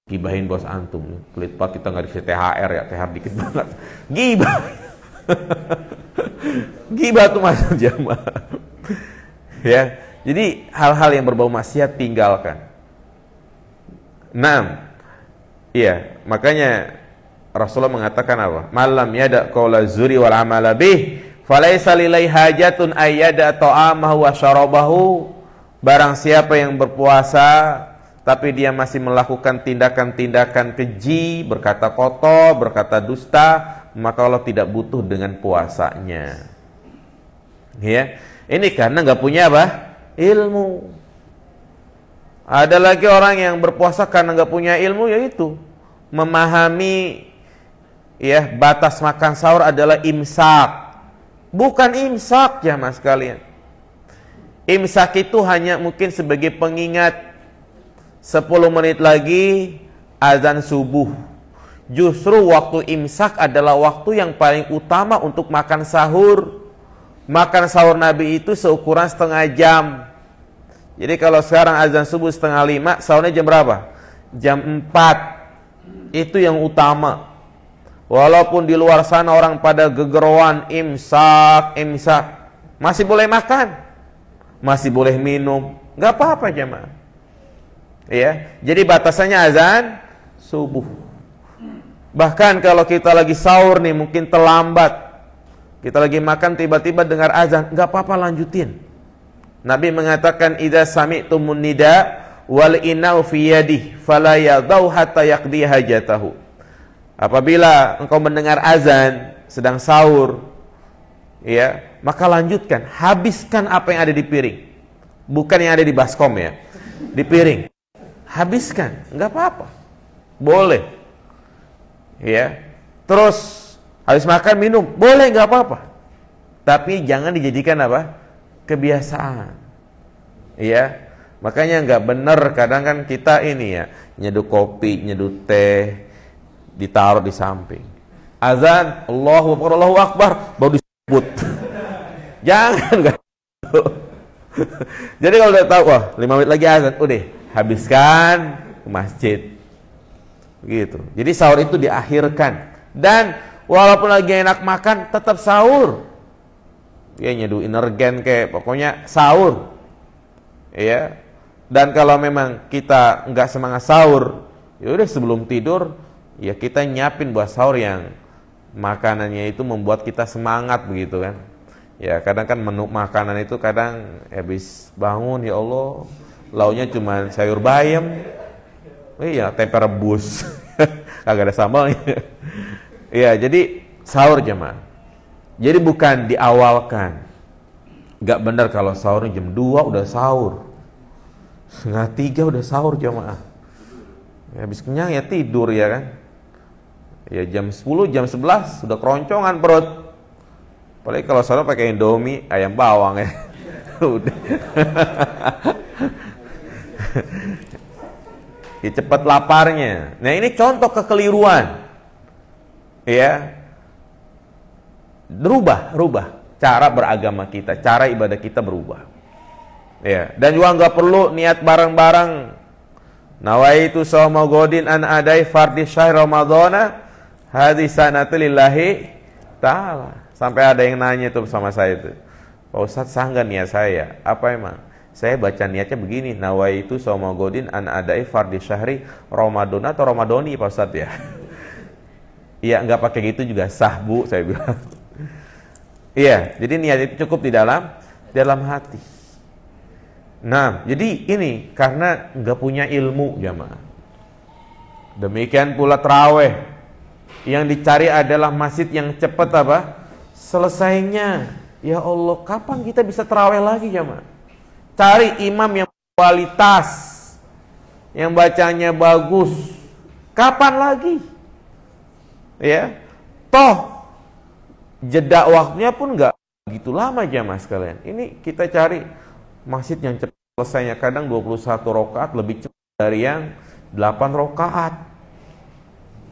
S1: Gibahin bos antum. Pelit banget kita nggak dikasih THR ya, THR dikit banget. Gibah. Gibah tuh masuk jamaah. Ya, jadi hal-hal yang berbau maksiat tinggalkan. 6. Iya, makanya Rasulullah mengatakan apa? Malam yada qaula zuri wal amala bih, falaisa lillahi hajatun ayyada ta'amahu wa syarabahu. Barang siapa yang berpuasa tapi dia masih melakukan tindakan-tindakan keji, berkata kotor, berkata dusta, maka Allah tidak butuh dengan puasanya. Ya, ini karena nggak punya apa? Ilmu. Ada lagi orang yang berpuasa karena nggak punya ilmu, yaitu memahami ya batas makan sahur adalah imsak. Bukan imsak ya mas kalian. Imsak itu hanya mungkin sebagai pengingat 10 menit lagi azan subuh. Justru waktu imsak adalah waktu yang paling utama untuk makan sahur. Makan sahur Nabi itu seukuran setengah jam. Jadi kalau sekarang azan subuh 4:30, sahurnya jam berapa? Jam 4. Itu yang utama. Walaupun di luar sana orang pada gegeroan imsak, masih boleh makan, masih boleh minum, nggak apa-apa jemaah. Ya, jadi batasannya azan subuh. Bahkan kalau kita lagi sahur nih, mungkin terlambat, kita lagi makan tiba-tiba dengar azan, nggak apa-apa lanjutin. Nabi mengatakan idza sami'tumun nida wal inau fi yadihi fala yadau hatta yaqdi hajatahu. Apabila engkau mendengar azan sedang sahur, ya, maka lanjutkan, habiskan apa yang ada di piring. Bukan yang ada di baskom ya. Di piring. Habiskan, enggak apa-apa. Boleh. Ya. Terus habis makan minum, boleh enggak apa-apa. Tapi jangan dijadikan apa? Kebiasaan. Ya. Makanya enggak benar kadang kan kita ini ya, nyeduh kopi, nyeduh teh ditaruh di samping. Azan, Allahu Akbar, baru disebut. Jangan kan. Jadi kalau udah tahu, wah 5 menit lagi azan, udah habiskan ke masjid. Gitu. Jadi sahur itu diakhirkan. Dan walaupun lagi enak makan, tetap sahur. Ya nyeduh energen kayak, pokoknya sahur. Ya. Dan kalau memang kita nggak semangat sahur, ya udah sebelum tidur, ya kita nyiapin buat sahur yang makanannya itu membuat kita semangat begitu kan. Ya, kadang kan menu makanan itu kadang habis bangun, ya Allah, lauknya cuma sayur bayam. Iya, tempe rebus. Kagak ada sambalnya. Iya, jadi sahur jemaah. Jadi bukan diawalkan. Gak benar kalau sahurnya jam 2 udah sahur. Setengah 3 udah sahur jemaah. Ya, habis kenyang ya tidur ya kan. Ya jam 10, jam 11 sudah keroncongan perut. Apalagi kalau sahur pakai Indomie, ayam bawang ya. Udah. Ya, cepat laparnya. Nah, ini contoh kekeliruan. Ya. Rubah cara beragama kita, cara ibadah kita berubah. Ya, dan juga nggak perlu niat bareng-bareng. Nawaitu shauma godin an adai fardhi syahr ramadhana hadis sanatu lillahi ta'ala. Sampai ada yang nanya tuh sama saya itu, Pak Ustadz, sah nggak niat saya? Apa emang? Saya baca niatnya begini, nawaitu shauma godin an adai fardhi syahri ramadhana atau ramadhani Pak Ustadz ya? Iya, nggak pakai gitu juga sah Bu, saya bilang. Iya, jadi niat itu cukup di dalam hati. Nah, jadi ini karena nggak punya ilmu jamaah. Demikian pula tarawih, yang dicari adalah masjid yang cepat apa? Selesainya. Ya Allah, kapan kita bisa tarawih lagi jamaah? Cari imam yang kualitas, yang bacanya bagus. Kapan lagi? Ya, toh jeda waktunya pun nggak begitu lama jamaah sekalian. Ini kita cari masjid yang cepat selesainya, kadang 21 rakaat lebih cepat dari yang 8 rakaat.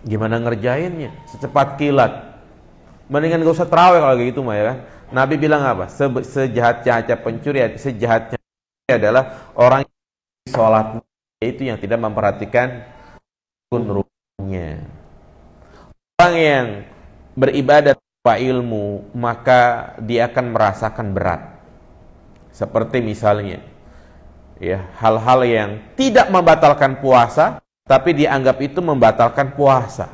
S1: Gimana ngerjainnya? Secepat kilat. Mendingan gak usah tarawih kalau gitu mah ya kan. Nabi bilang apa? Sejahat-jahatnya pencuri, sejahatnya adalah orang yang sholat itu yang tidak memperhatikan rukunnya. Orang yang beribadah tanpa ilmu, maka dia akan merasakan berat. Seperti misalnya, ya, hal-hal yang tidak membatalkan puasa, tapi dianggap itu membatalkan puasa.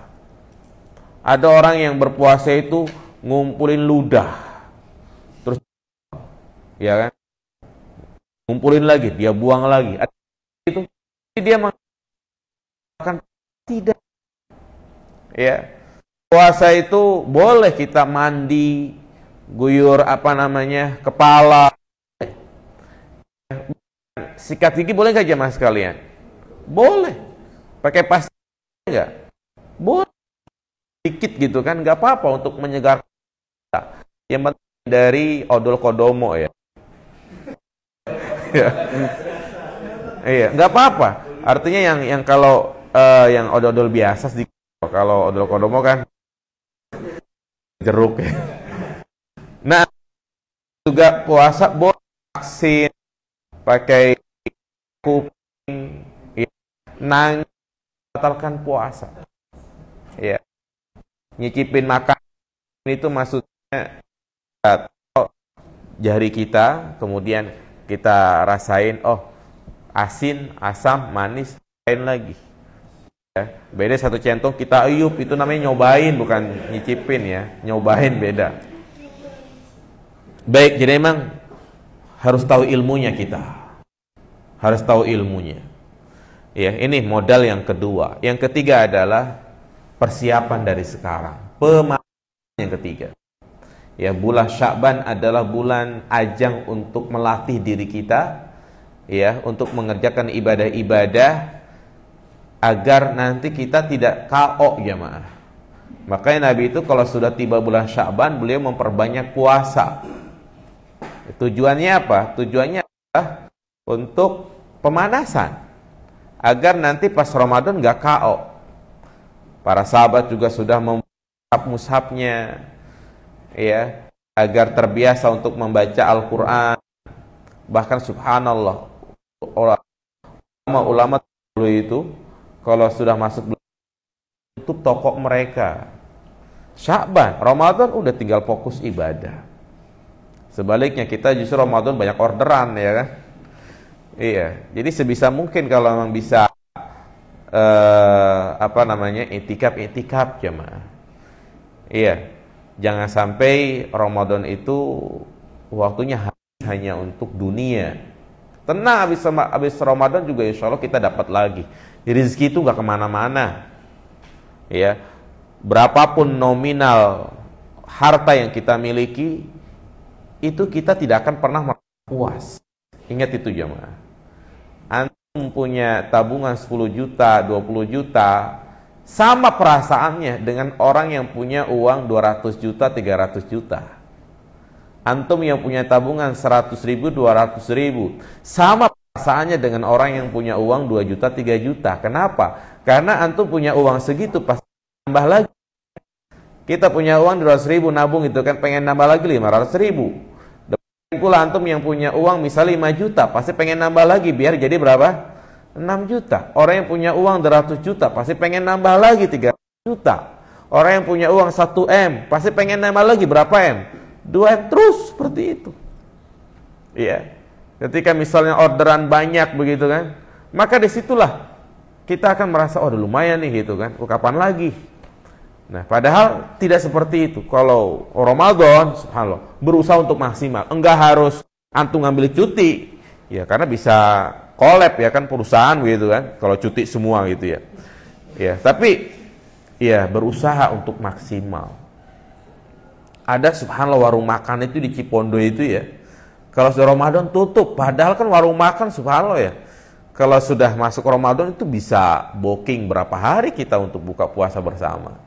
S1: Ada orang yang berpuasa itu ngumpulin ludah, terus, ya kan, ngumpulin lagi, dia buang lagi. Itu dia makan tidak, ya. Puasa itu boleh kita mandi, guyur kepala, sikat gigi boleh nggak jemaah sekalian? Boleh. Pakai pasir nggak? Boleh. Dikit gitu kan, nggak apa-apa untuk menyegarkan kita. Yang penting dari odol kodomo ya. Iya, nggak apa-apa. Artinya yang kalau yang odol-odol biasa sedikit. Kalau odol kodomo kan jeruk ya. Nah, juga puasa boleh vaksin, pakai kuping, ya, nangis, batalkan puasa. Ya, nyicipin makan itu maksudnya jari kita, kemudian kita rasain, oh asin, asam, manis, lain lagi. Ya, beda satu centong kita iup, itu namanya nyobain, bukan nyicipin ya, nyobain beda. Baik, jadi emang harus tahu ilmunya kita, harus tahu ilmunya. Ya, ini modal yang kedua. Yang ketiga adalah persiapan dari sekarang. Pemahaman yang ketiga. Ya, bulan Sya'ban adalah bulan ajang untuk melatih diri kita, ya, untuk mengerjakan ibadah-ibadah agar nanti kita tidak KO jemaah. Makanya Nabi itu kalau sudah tiba bulan Sya'ban, beliau memperbanyak puasa. Tujuannya apa? Tujuannya adalah untuk pemanasan, agar nanti pas Ramadan gak KO. Para sahabat juga sudah membuat mushafnya, ya, agar terbiasa untuk membaca Al-Quran. Bahkan subhanallah, ulama dulu itu kalau sudah masuk tutup toko mereka. Sya'ban, Ramadan udah tinggal fokus ibadah. Sebaliknya kita justru Ramadan banyak orderan ya kan. Iya, jadi sebisa mungkin kalau memang bisa itikaf jemaah. Iya, jangan sampai Ramadan itu waktunya hanya untuk dunia. Tenang, habis Ramadan juga insya Allah kita dapat lagi. Rezeki itu gak kemana-mana. Ya, berapapun nominal harta yang kita miliki, itu kita tidak akan pernah puas. Ingat itu jemaah. Antum punya tabungan 10 juta, 20 juta, sama perasaannya dengan orang yang punya uang 200 juta, 300 juta. Antum yang punya tabungan 100 ribu, 200 ribu, sama perasaannya dengan orang yang punya uang 2 juta, 3 juta. Kenapa? Karena antum punya uang segitu, pasti tambah lagi. Kita punya uang 200 ribu nabung itu kan, pengen nambah lagi 500 ribu. Demikian pula antum yang punya uang misalnya 5 juta, pasti pengen nambah lagi, biar jadi berapa? 6 juta. Orang yang punya uang 200 juta, pasti pengen nambah lagi 300 juta. Orang yang punya uang 1 M, pasti pengen nambah lagi berapa M? 2 M, terus seperti itu. Iya. Ketika misalnya orderan banyak begitu kan, maka disitulah kita akan merasa, oh udah lumayan nih gitu kan, kapan lagi? Nah, padahal tidak seperti itu. Kalau Ramadan, subhanallah, berusaha untuk maksimal. Enggak harus antum ngambil cuti, ya karena bisa collab ya kan perusahaan gitu kan. Kalau cuti semua gitu ya. Ya, tapi ya berusaha untuk maksimal. Ada subhanallah warung makan itu di Cipondo itu ya. Kalau sudah Ramadan tutup, padahal kan warung makan subhanallah ya. Kalau sudah masuk Ramadan itu bisa booking berapa hari kita untuk buka puasa bersama.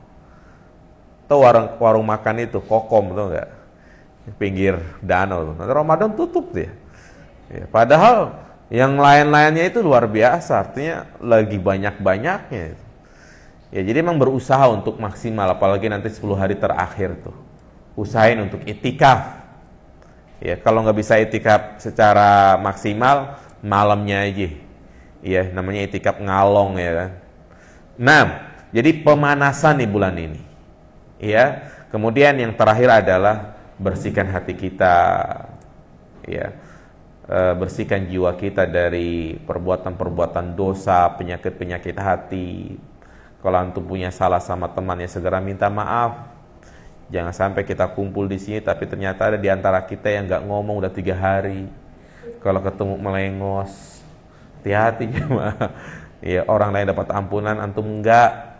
S1: Atau warung makan itu Kokom tuh enggak? Pinggir danau tuh. Nanti Ramadan tutup dia. Ya, padahal yang lain-lainnya itu luar biasa, artinya lagi banyak-banyaknya. Ya, jadi memang berusaha untuk maksimal, apalagi nanti 10 hari terakhir tuh. Usahain untuk itikaf. Ya, kalau nggak bisa itikaf secara maksimal, malamnya aja. Ya, namanya itikaf ngalong ya kan. Nah, jadi pemanasan di bulan ini. Ya, kemudian yang terakhir adalah bersihkan hati kita. Ya, bersihkan jiwa kita dari perbuatan-perbuatan dosa, penyakit-penyakit hati. Kalau antum punya salah sama teman, ya segera minta maaf. Jangan sampai kita kumpul di sini tapi ternyata ada di antara kita yang nggak ngomong udah 3 hari. Kalau ketemu melengos, hati-hati jemaah. Ya, orang lain dapat ampunan, antum enggak.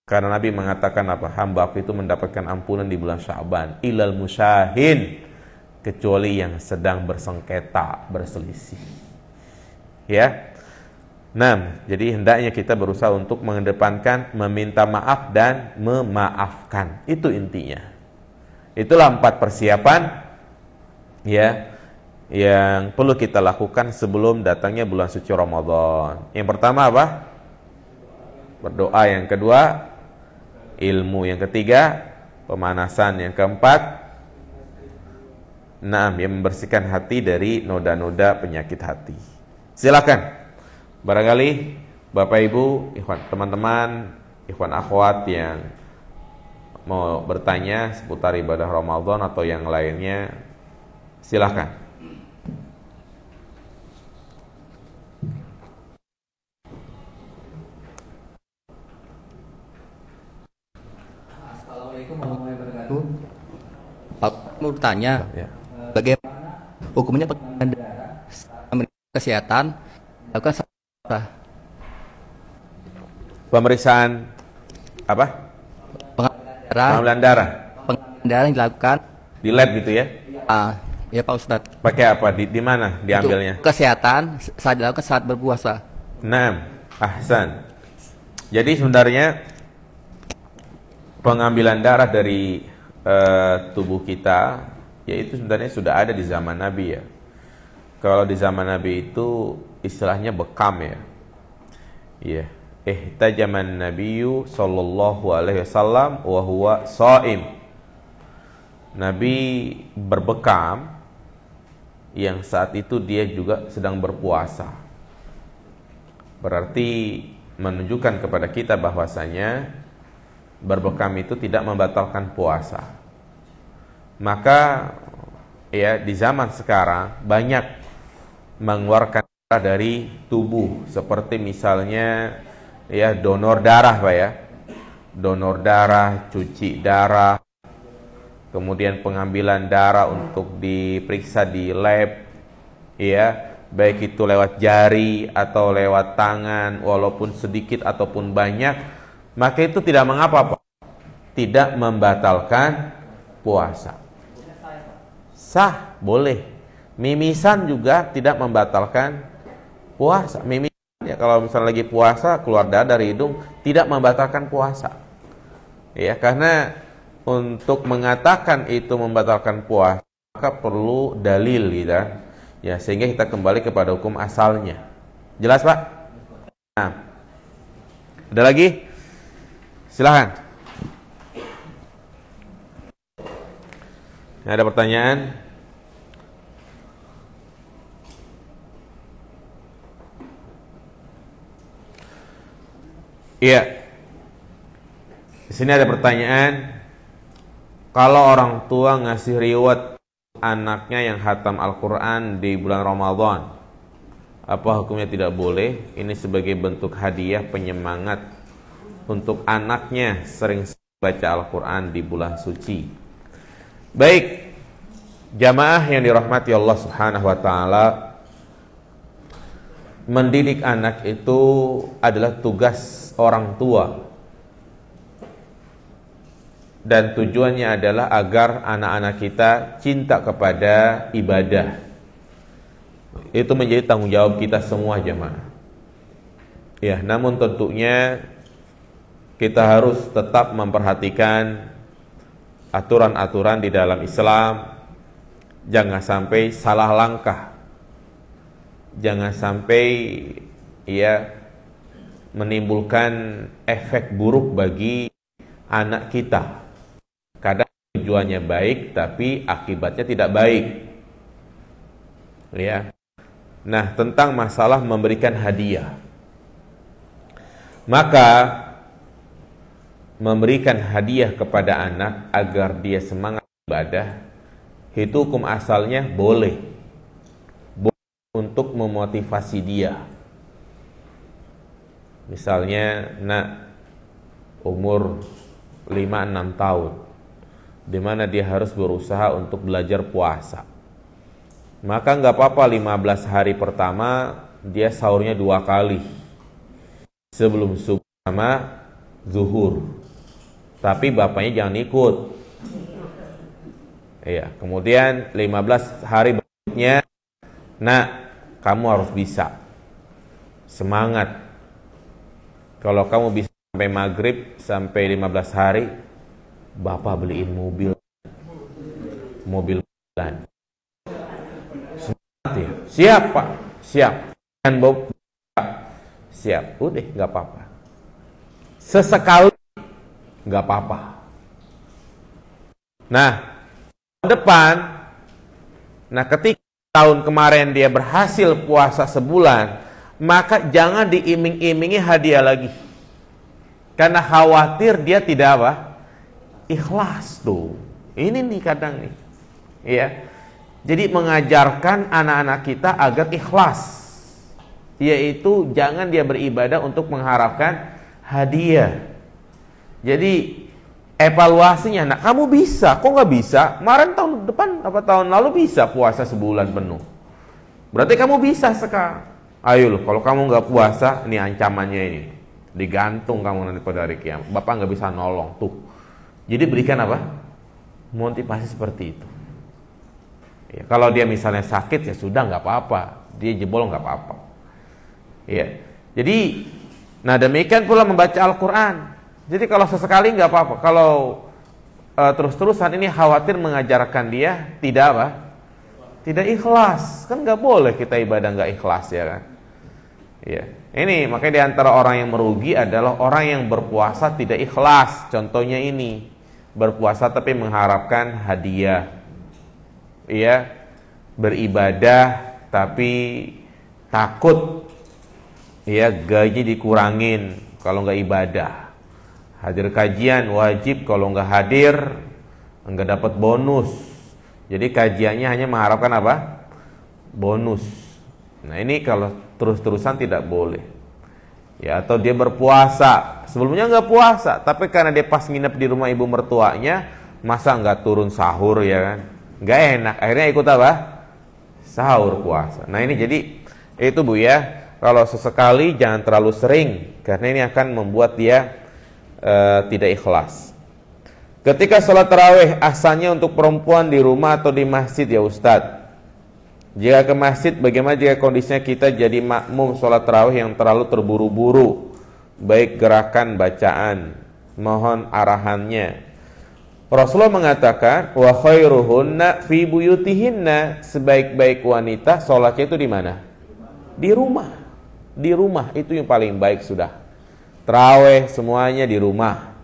S1: Karena Nabi mengatakan apa? Hamba aku itu mendapatkan ampunan di bulan Sya'ban. Ilal musyahin, kecuali yang sedang bersengketa, berselisih. Ya. Nah, jadi hendaknya kita berusaha untuk mengedepankan meminta maaf dan memaafkan. Itu intinya. Itulah 4 persiapan ya yang perlu kita lakukan sebelum datangnya bulan suci Ramadan. Yang pertama apa? Berdoa. Yang kedua, ilmu. Yang ketiga, pemanasan. Yang keempat, yang membersihkan hati dari noda-noda penyakit hati. Silakan. Barangkali Bapak Ibu, ikhwan, teman-teman, ikhwan akhwat yang mau bertanya seputar ibadah Ramadan atau yang lainnya, silakan.
S2: Assalamualaikum warahmatullahi wabarakatuh. Aku mau bertanya, bagaimana hukumnya pengendara kesehatan dilakukan
S1: pemeriksaan apa? Pengambilan darah.
S2: Pengambilan darah yang dilakukan
S1: di lab gitu ya?
S2: Ya Pak Ustadz.
S1: Pakai apa? Di mana diambilnya?
S2: Untuk kesehatan saat dilakukan saat berpuasa.
S1: Ahsan. Jadi sebenarnya pengambilan darah dari tubuh kita, yaitu sebenarnya sudah ada di zaman Nabi ya. Kalau di zaman Nabi itu istilahnya bekam ya. Iya. Ihtajaman Nabiyyu sallallahu alaihi wasallam wa huwa shaim. Nabi berbekam yang saat itu dia juga sedang berpuasa. Berarti menunjukkan kepada kita bahwasanya berbekam itu tidak membatalkan puasa. Maka ya di zaman sekarang banyak mengeluarkan darah dari tubuh, seperti misalnya ya donor darah Pak ya, donor darah, cuci darah, kemudian pengambilan darah untuk diperiksa di lab, ya, baik itu lewat jari atau lewat tangan, walaupun sedikit ataupun banyak, maka itu tidak mengapa, Pak. Tidak membatalkan puasa. Sah, boleh. Mimisan juga tidak membatalkan puasa. Mimisan, ya, kalau misalnya lagi puasa keluar darah dari hidung, tidak membatalkan puasa. Ya, karena untuk mengatakan itu membatalkan puasa, maka perlu dalil, gitu. Ya, sehingga kita kembali kepada hukum asalnya. Jelas, Pak? Nah, ada lagi? Silahkan. Ada pertanyaan? Iya. Di sini ada pertanyaan. Kalau orang tua ngasih reward anaknya yang khatam Al-Quran di bulan Ramadan, apa hukumnya? Tidak boleh. Ini sebagai bentuk hadiah penyemangat untuk anaknya sering baca Al-Quran di bulan suci. Baik, jamaah yang dirahmati Allah Subhanahu wa ta'ala, mendidik anak itu adalah tugas orang tua, dan tujuannya adalah agar anak-anak kita cinta kepada ibadah. Itu menjadi tanggung jawab kita semua, jemaah. Ya, namun tentunya kita harus tetap memperhatikan aturan-aturan di dalam Islam. Jangan sampai salah langkah. Jangan sampai menimbulkan efek buruk bagi anak kita. Kadang tujuannya baik tapi akibatnya tidak baik. Ya. Nah, tentang masalah memberikan hadiah. Maka memberikan hadiah kepada anak agar dia semangat ibadah, itu hukum asalnya boleh untuk memotivasi dia. Misalnya nak umur 5-6 tahun, di mana dia harus berusaha untuk belajar puasa, maka nggak apa-apa 15 hari pertama dia sahurnya 2 kali, sebelum subuh sama zuhur. Tapi bapaknya jangan ikut. Iya, kemudian 15 hari berikutnya, nak, kamu harus bisa. Semangat. Kalau kamu bisa sampai maghrib, sampai 15 hari, bapak beliin mobil bulan. Semangat ya. Siap, Pak. Siap. Dan siap. Udah, nggak apa-apa. Sesekali nggak apa-apa. Nah, depan, ketika tahun kemarin dia berhasil puasa sebulan, maka jangan diiming-imingi hadiah lagi, karena khawatir dia tidak ikhlas tuh. Ini nih kadang nih, ya. Jadi mengajarkan anak-anak kita agar ikhlas, yaitu jangan dia beribadah untuk mengharapkan hadiah. Jadi evaluasinya, nak, kamu bisa, kok nggak bisa? Kemarin tahun depan tahun lalu bisa puasa sebulan penuh. Berarti kamu bisa sekarang. Ayo loh, kalau kamu nggak puasa, ini ancamannya ini, digantung kamu nanti pada hari kiamat. Bapak nggak bisa nolong tuh. Jadi berikan motivasi seperti itu. Ya, kalau dia misalnya sakit, ya sudah, nggak apa-apa. Dia jebol, nggak apa-apa. Ya, jadi, demikian pula membaca Al-Quran. Jadi kalau sesekali nggak apa-apa. Kalau terus-terusan, ini khawatir mengajarkan dia tidak tidak ikhlas. Kan nggak boleh kita ibadah nggak ikhlas, ya kan? Ya, ini makanya di antara orang yang merugi adalah orang yang berpuasa tidak ikhlas. Contohnya ini, berpuasa tapi mengharapkan hadiah. Iya, beribadah tapi takut gaji dikurangin kalau nggak ibadah. Hadir kajian wajib, kalau nggak hadir nggak dapat bonus. Jadi kajiannya hanya mengharapkan bonus. Nah, ini kalau terus-terusan tidak boleh. Ya, atau dia berpuasa, sebelumnya nggak puasa, tapi karena dia pas nginep di rumah ibu mertuanya, Masa nggak turun sahur ya kan? Nggak enak. Akhirnya ikut apa? Sahur puasa. Nah ini jadi itu Bu ya. Kalau sesekali jangan terlalu sering karena ini akan membuat dia tidak ikhlas. Ketika sholat tarawih asalnya untuk perempuan di rumah atau di masjid ya Ustadz. Jika ke masjid, bagaimana jika kondisinya kita jadi makmum sholat tarawih yang terlalu terburu-buru, baik gerakan bacaan, mohon arahannya. Rasulullah mengatakan, wa khairuhunna fi buyutihinna, sebaik-baik wanita sholatnya itu di mana? Di rumah. Di rumah itu yang paling baik sudah. Tarawih semuanya di rumah.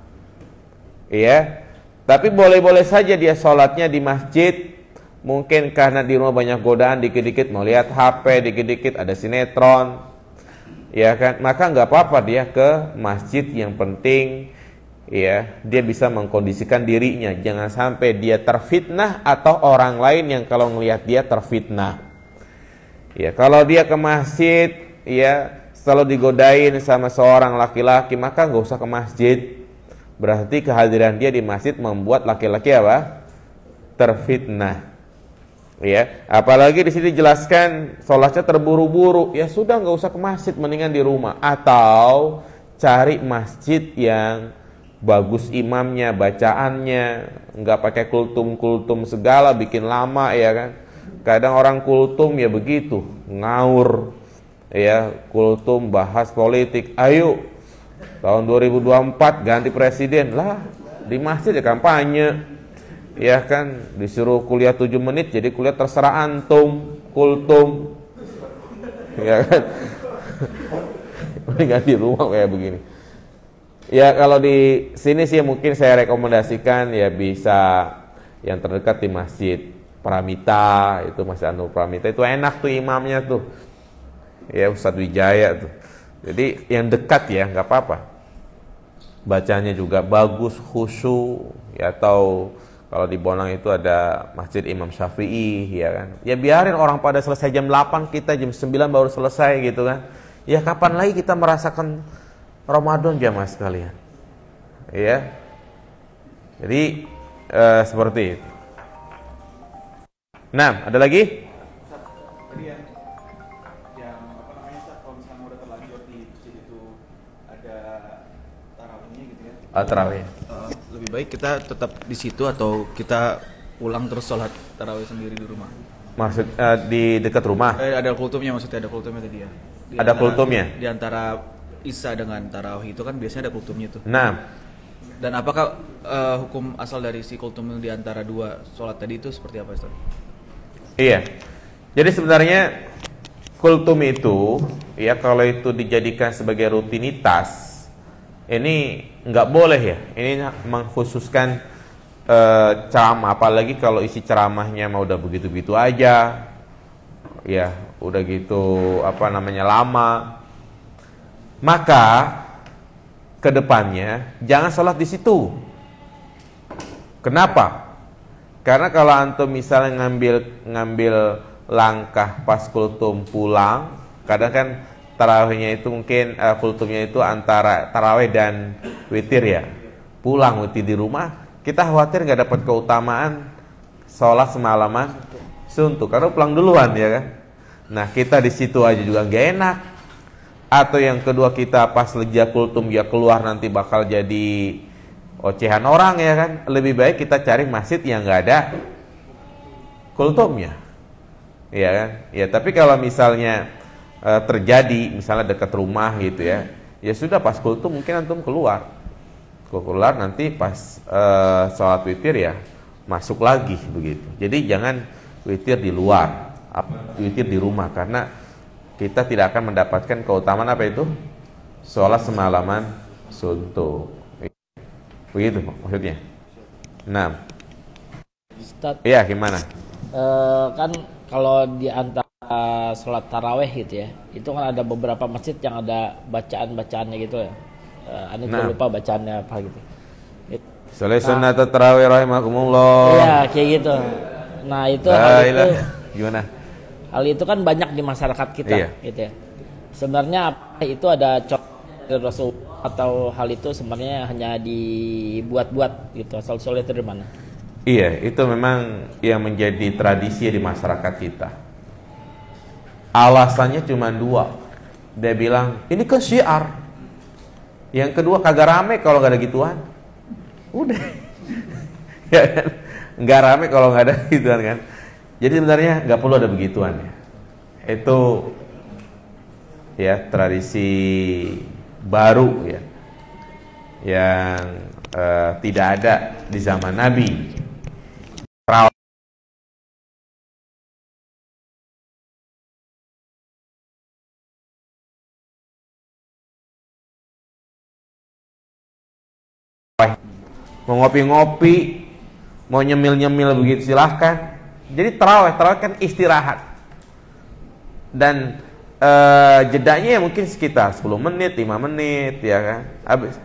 S1: Iya. Tapi boleh-boleh saja dia sholatnya di masjid. Mungkin karena di rumah banyak godaan, dikit-dikit mau lihat HP, dikit-dikit ada sinetron, ya kan? Maka nggak apa-apa dia ke masjid. Yang penting, ya dia bisa mengkondisikan dirinya. Jangan sampai dia terfitnah atau orang lain yang kalau ngelihat dia terfitnah. Ya kalau dia ke masjid, ya selalu digodain sama seorang laki-laki, maka nggak usah ke masjid. Berarti kehadiran dia di masjid membuat laki-laki apa? Terfitnah. Ya, apalagi di sini dijelaskan sholatnya terburu-buru, ya sudah nggak usah ke masjid, mendingan di rumah atau cari masjid yang bagus imamnya, bacaannya, nggak pakai kultum segala, bikin lama ya kan. Kadang orang kultum ya begitu, ngawur, ya kultum bahas politik, ayo tahun 2024 ganti presiden lah, di masjid ya kampanye. Ya kan, disuruh kuliah 7 menit jadi kuliah terserah antum, kultum. Ya kan. Mendingan di rumah kayak begini. Ya kalau di sini sih mungkin saya rekomendasikan ya bisa yang terdekat di Masjid Pramita, itu Masjid Anur Pramita itu enak tuh imamnya tuh. Ya Ustadz Wijaya tuh. Jadi yang dekat ya nggak apa-apa. Bacanya juga bagus, khusyuk ya, atau kalau di Bonang itu ada Masjid Imam Syafi'i, ya kan. Ya biarin orang pada selesai jam 8, kita jam 9 baru selesai gitu kan. Ya kapan lagi kita merasakan Ramadan jamaah sekalian. Ya. Jadi seperti itu. Nah, ada lagi?
S3: Tadi yang apa namanya Ustaz, kalau misalnya udah terlanjur di masjid itu ada tarawihnya gitu ya.
S1: Tarawih.
S3: Lebih baik kita tetap di situ atau kita pulang terus sholat tarawih sendiri di rumah?
S1: Maksud di dekat rumah?
S3: Ada kultumnya, maksudnya ada kultumnya tadi ya.
S1: Ada kultumnya?
S3: Di antara Isya dengan tarawih itu kan biasanya ada kultumnya tuh.
S1: Nah,
S3: dan apakah hukum asal dari si kultum di antara dua sholat tadi itu seperti apa Ustaz?
S1: iya. Jadi sebenarnya kultum itu ya kalau itu dijadikan sebagai rutinitas ini nggak boleh ya. Ini mengkhususkan ceramah, apalagi kalau isi ceramahnya mau udah begitu-begitu aja, ya udah gitu apa namanya lama. Maka kedepannya jangan sholat di situ. Kenapa? Karena kalau antum misalnya ngambil langkah pas kultum pulang, kadang kan tarawihnya itu mungkin kultumnya itu antara tarawih dan witir ya. Pulang witir di rumah, kita khawatir nggak dapat keutamaan sholat semalaman suntuk karena pulang duluan ya kan. Nah kita di situ aja juga nggak enak. Atau yang kedua kita pas lejak kultum ya keluar nanti bakal jadi ocehan orang ya kan. Lebih baik kita cari masjid yang nggak ada kultumnya, ya kan. Ya tapi kalau misalnya terjadi misalnya dekat rumah gitu ya, ya sudah pas kultum mungkin antum keluar nanti pas sholat witir ya masuk lagi begitu. Jadi jangan witir di luar, witir di rumah karena kita tidak akan mendapatkan keutamaan apa itu? Sholat semalaman suntuk. Begitu maksudnya. Nah,
S4: Ustaz,
S1: iya gimana?
S4: kan kalau di antara sholat taraweh gitu ya, itu kan ada beberapa masjid yang ada bacaan-bacaannya gitu ya. Ane juga lupa bacaannya apa gitu.
S1: Sholat sunnat tarawih rahimakumullah.
S4: Iya kayak gitu. Nah itu
S1: gimana?
S4: hal itu kan banyak di masyarakat kita,
S1: Iya.
S4: gitu ya. Sebenarnya apa itu ada dari Rasul atau hal itu sebenarnya hanya dibuat-buat gitu, asal-usulnya itu dari mana?
S1: Iya, itu memang yang menjadi tradisi di masyarakat kita. Alasannya cuma dua. Dia bilang, ini kan syiar. Yang kedua, kagak rame kalau nggak ada gituan. Udah. Ya kan? Nggak rame kalau nggak ada gituan kan. Jadi sebenarnya nggak perlu ada begituan ya. Itu ya tradisi baru ya, yang tidak ada di zaman Nabi. Mau ngopi-ngopi, mau nyemil-nyemil begitu silahkan. Jadi tarawih kan istirahat. Dan jedanya ya mungkin sekitar 10 menit, 5 menit ya kan. Habis,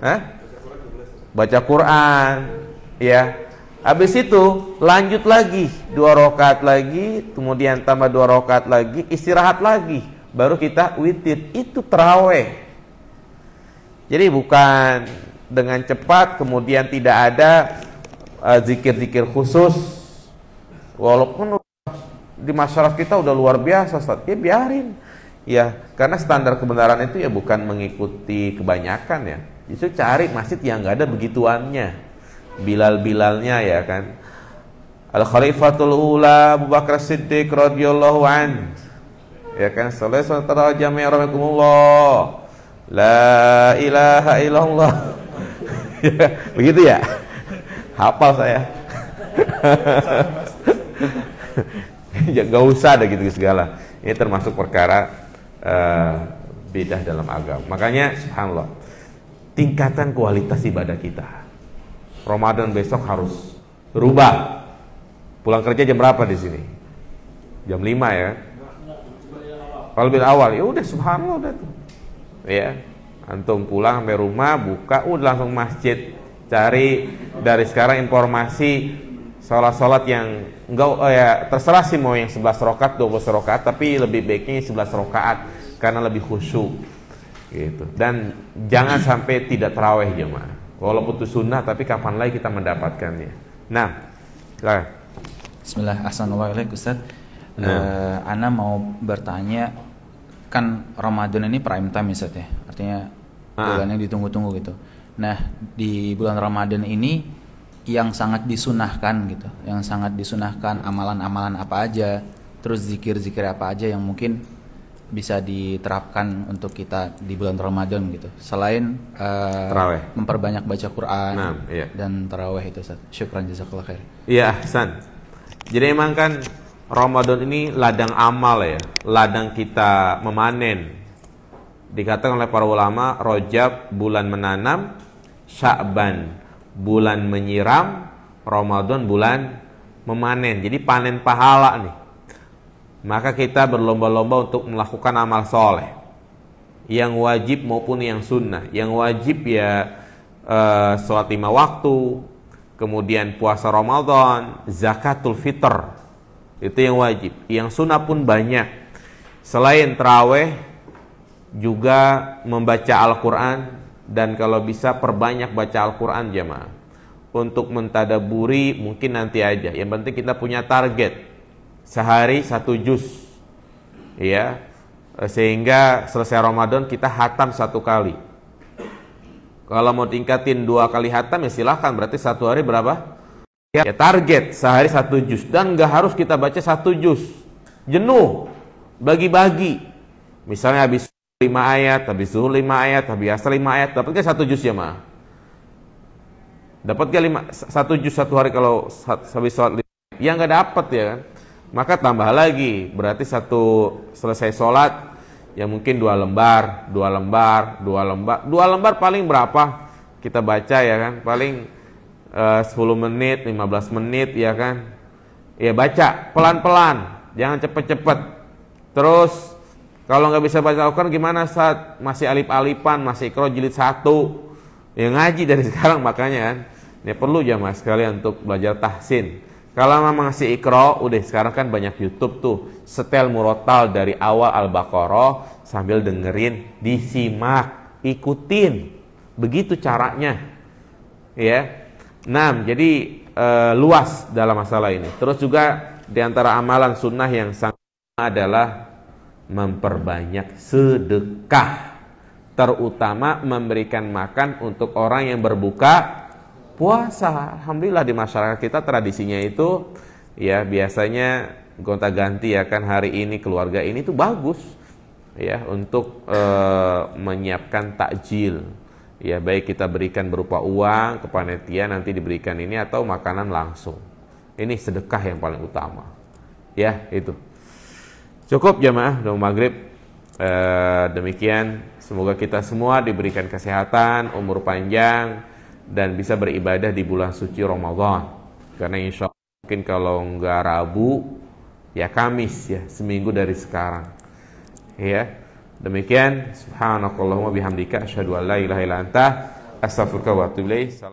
S1: baca Quran ya. Habis itu lanjut lagi 2 rakaat lagi, kemudian tambah 2 rakaat lagi, istirahat lagi, baru kita witir. Itu tarawih. Jadi bukan dengan cepat kemudian tidak ada zikir-zikir khusus, walaupun di masyarakat kita udah luar biasa, Ustaz. Ya biarin ya, karena standar kebenaran itu ya bukan mengikuti kebanyakan ya, justru cari masjid yang nggak ada begituannya, Bilal-bilalnya ya kan. Al-Khalifatul Ula Abu Bakar Siddiq radhiyallahu an, ya kan, sallallahu alaihi wasallam, la ilaha illallah. Begitu ya, hafal saya. Gak usah ada gitu segala. Ini termasuk perkara bidah dalam agama. Makanya subhanallah, tingkatan kualitas ibadah kita Ramadan besok harus berubah. Pulang kerja jam berapa di sini? Jam 5 ya. Kalau lebih awal ya udah subhanallah udah tuh. Ya. Antum pulang sampai rumah, buka, udah langsung masjid. Cari dari sekarang informasi sholat-sholat yang enggak ya, terserah sih mau yang 11 rakaat, 12 rakaat, tapi lebih baiknya 11 rakaat karena lebih khusyuk gitu. Dan jangan sampai tidak tarawih jemaah. Walaupun itu sunnah, tapi kapan lagi kita mendapatkannya. Nah, silakan.
S5: Bismillah, assalamualaikum Ustaz. Ana mau bertanya, kan Ramadan ini prime time Ustaz ya, artinya bulan yang ditunggu-tunggu gitu. Nah, di bulan Ramadan ini yang sangat disunahkan gitu, yang sangat disunahkan amalan-amalan apa aja, terus zikir-zikir apa aja yang mungkin bisa diterapkan untuk kita di bulan Ramadan gitu, selain memperbanyak baca Quran dan tarawih itu Ustaz. Syukran jazakallah khair.
S1: Iya, Hasan. Jadi emang kan Ramadan ini ladang amal ya, ladang kita memanen. Dikatakan oleh para ulama, Rajab bulan menanam, Sya'ban bulan menyiram, Ramadan bulan memanen. Jadi panen pahala nih. Maka kita berlomba-lomba untuk melakukan amal soleh, yang wajib maupun yang sunnah. Yang wajib ya sholat 5 waktu, kemudian puasa Ramadan, zakatul fitr, itu yang wajib. Yang sunnah pun banyak. Selain tarawih, juga membaca Al-Quran, dan kalau bisa perbanyak baca Al-Quran jemaah. Untuk mentadaburi mungkin nanti aja, yang penting kita punya target sehari 1 juz ya, sehingga selesai Ramadan kita hatam 1 kali. Kalau mau tingkatin 2 kali hatam ya silahkan, berarti 1 hari berapa? Ya target sehari 1 juz, dan gak harus kita baca 1 juz, jenuh, bagi-bagi. Misalnya habis 5 ayat, habis zuhur 5 ayat, habis asar 5 ayat, dapat gak 1 juz ya ma? Dapat gak 1 juz 1 hari kalau habis sholat 5 ayat? Ya gak dapat ya kan? Maka tambah lagi, berarti selesai sholat ya mungkin 2 lembar, 2 lembar, 2 lembar, 2 lembar paling berapa kita baca ya kan? Paling 10 menit, 15 menit ya kan? Ya baca pelan-pelan, jangan cepet-cepet. Terus kalau nggak bisa baca Al-Quran gimana saat masih alif-alifan, masih Iqra jilid 1, ya ngaji dari sekarang. Makanya kan ini perlu jamaah sekalian untuk belajar tahsin. Kalau memang masih Iqra, udah sekarang kan banyak YouTube tuh, setel murotal dari awal Al-Baqarah sambil dengerin, disimak, ikutin, begitu caranya ya. Nah, jadi luas dalam masalah ini. Terus juga di antara amalan sunnah yang sangat adalah memperbanyak sedekah, terutama memberikan makan untuk orang yang berbuka puasa. Alhamdulillah di masyarakat kita tradisinya itu ya biasanya gonta-ganti ya kan, hari ini keluarga ini tuh bagus ya untuk menyiapkan takjil. Ya baik kita berikan berupa uang ke panitia, nanti diberikan ini atau makanan langsung. Ini sedekah yang paling utama. Ya itu. Cukup jamaah, udah maghrib. Demikian, semoga kita semua diberikan kesehatan, umur panjang, dan bisa beribadah di bulan suci Ramadan. Karena insya Allah mungkin kalau nggak Rabu, ya Kamis ya, seminggu dari sekarang. Ya. Demikian, subhanakallahumma bihamdika asyhadu an la ilaha illa anta astaghfiruka wa atubu ilaik.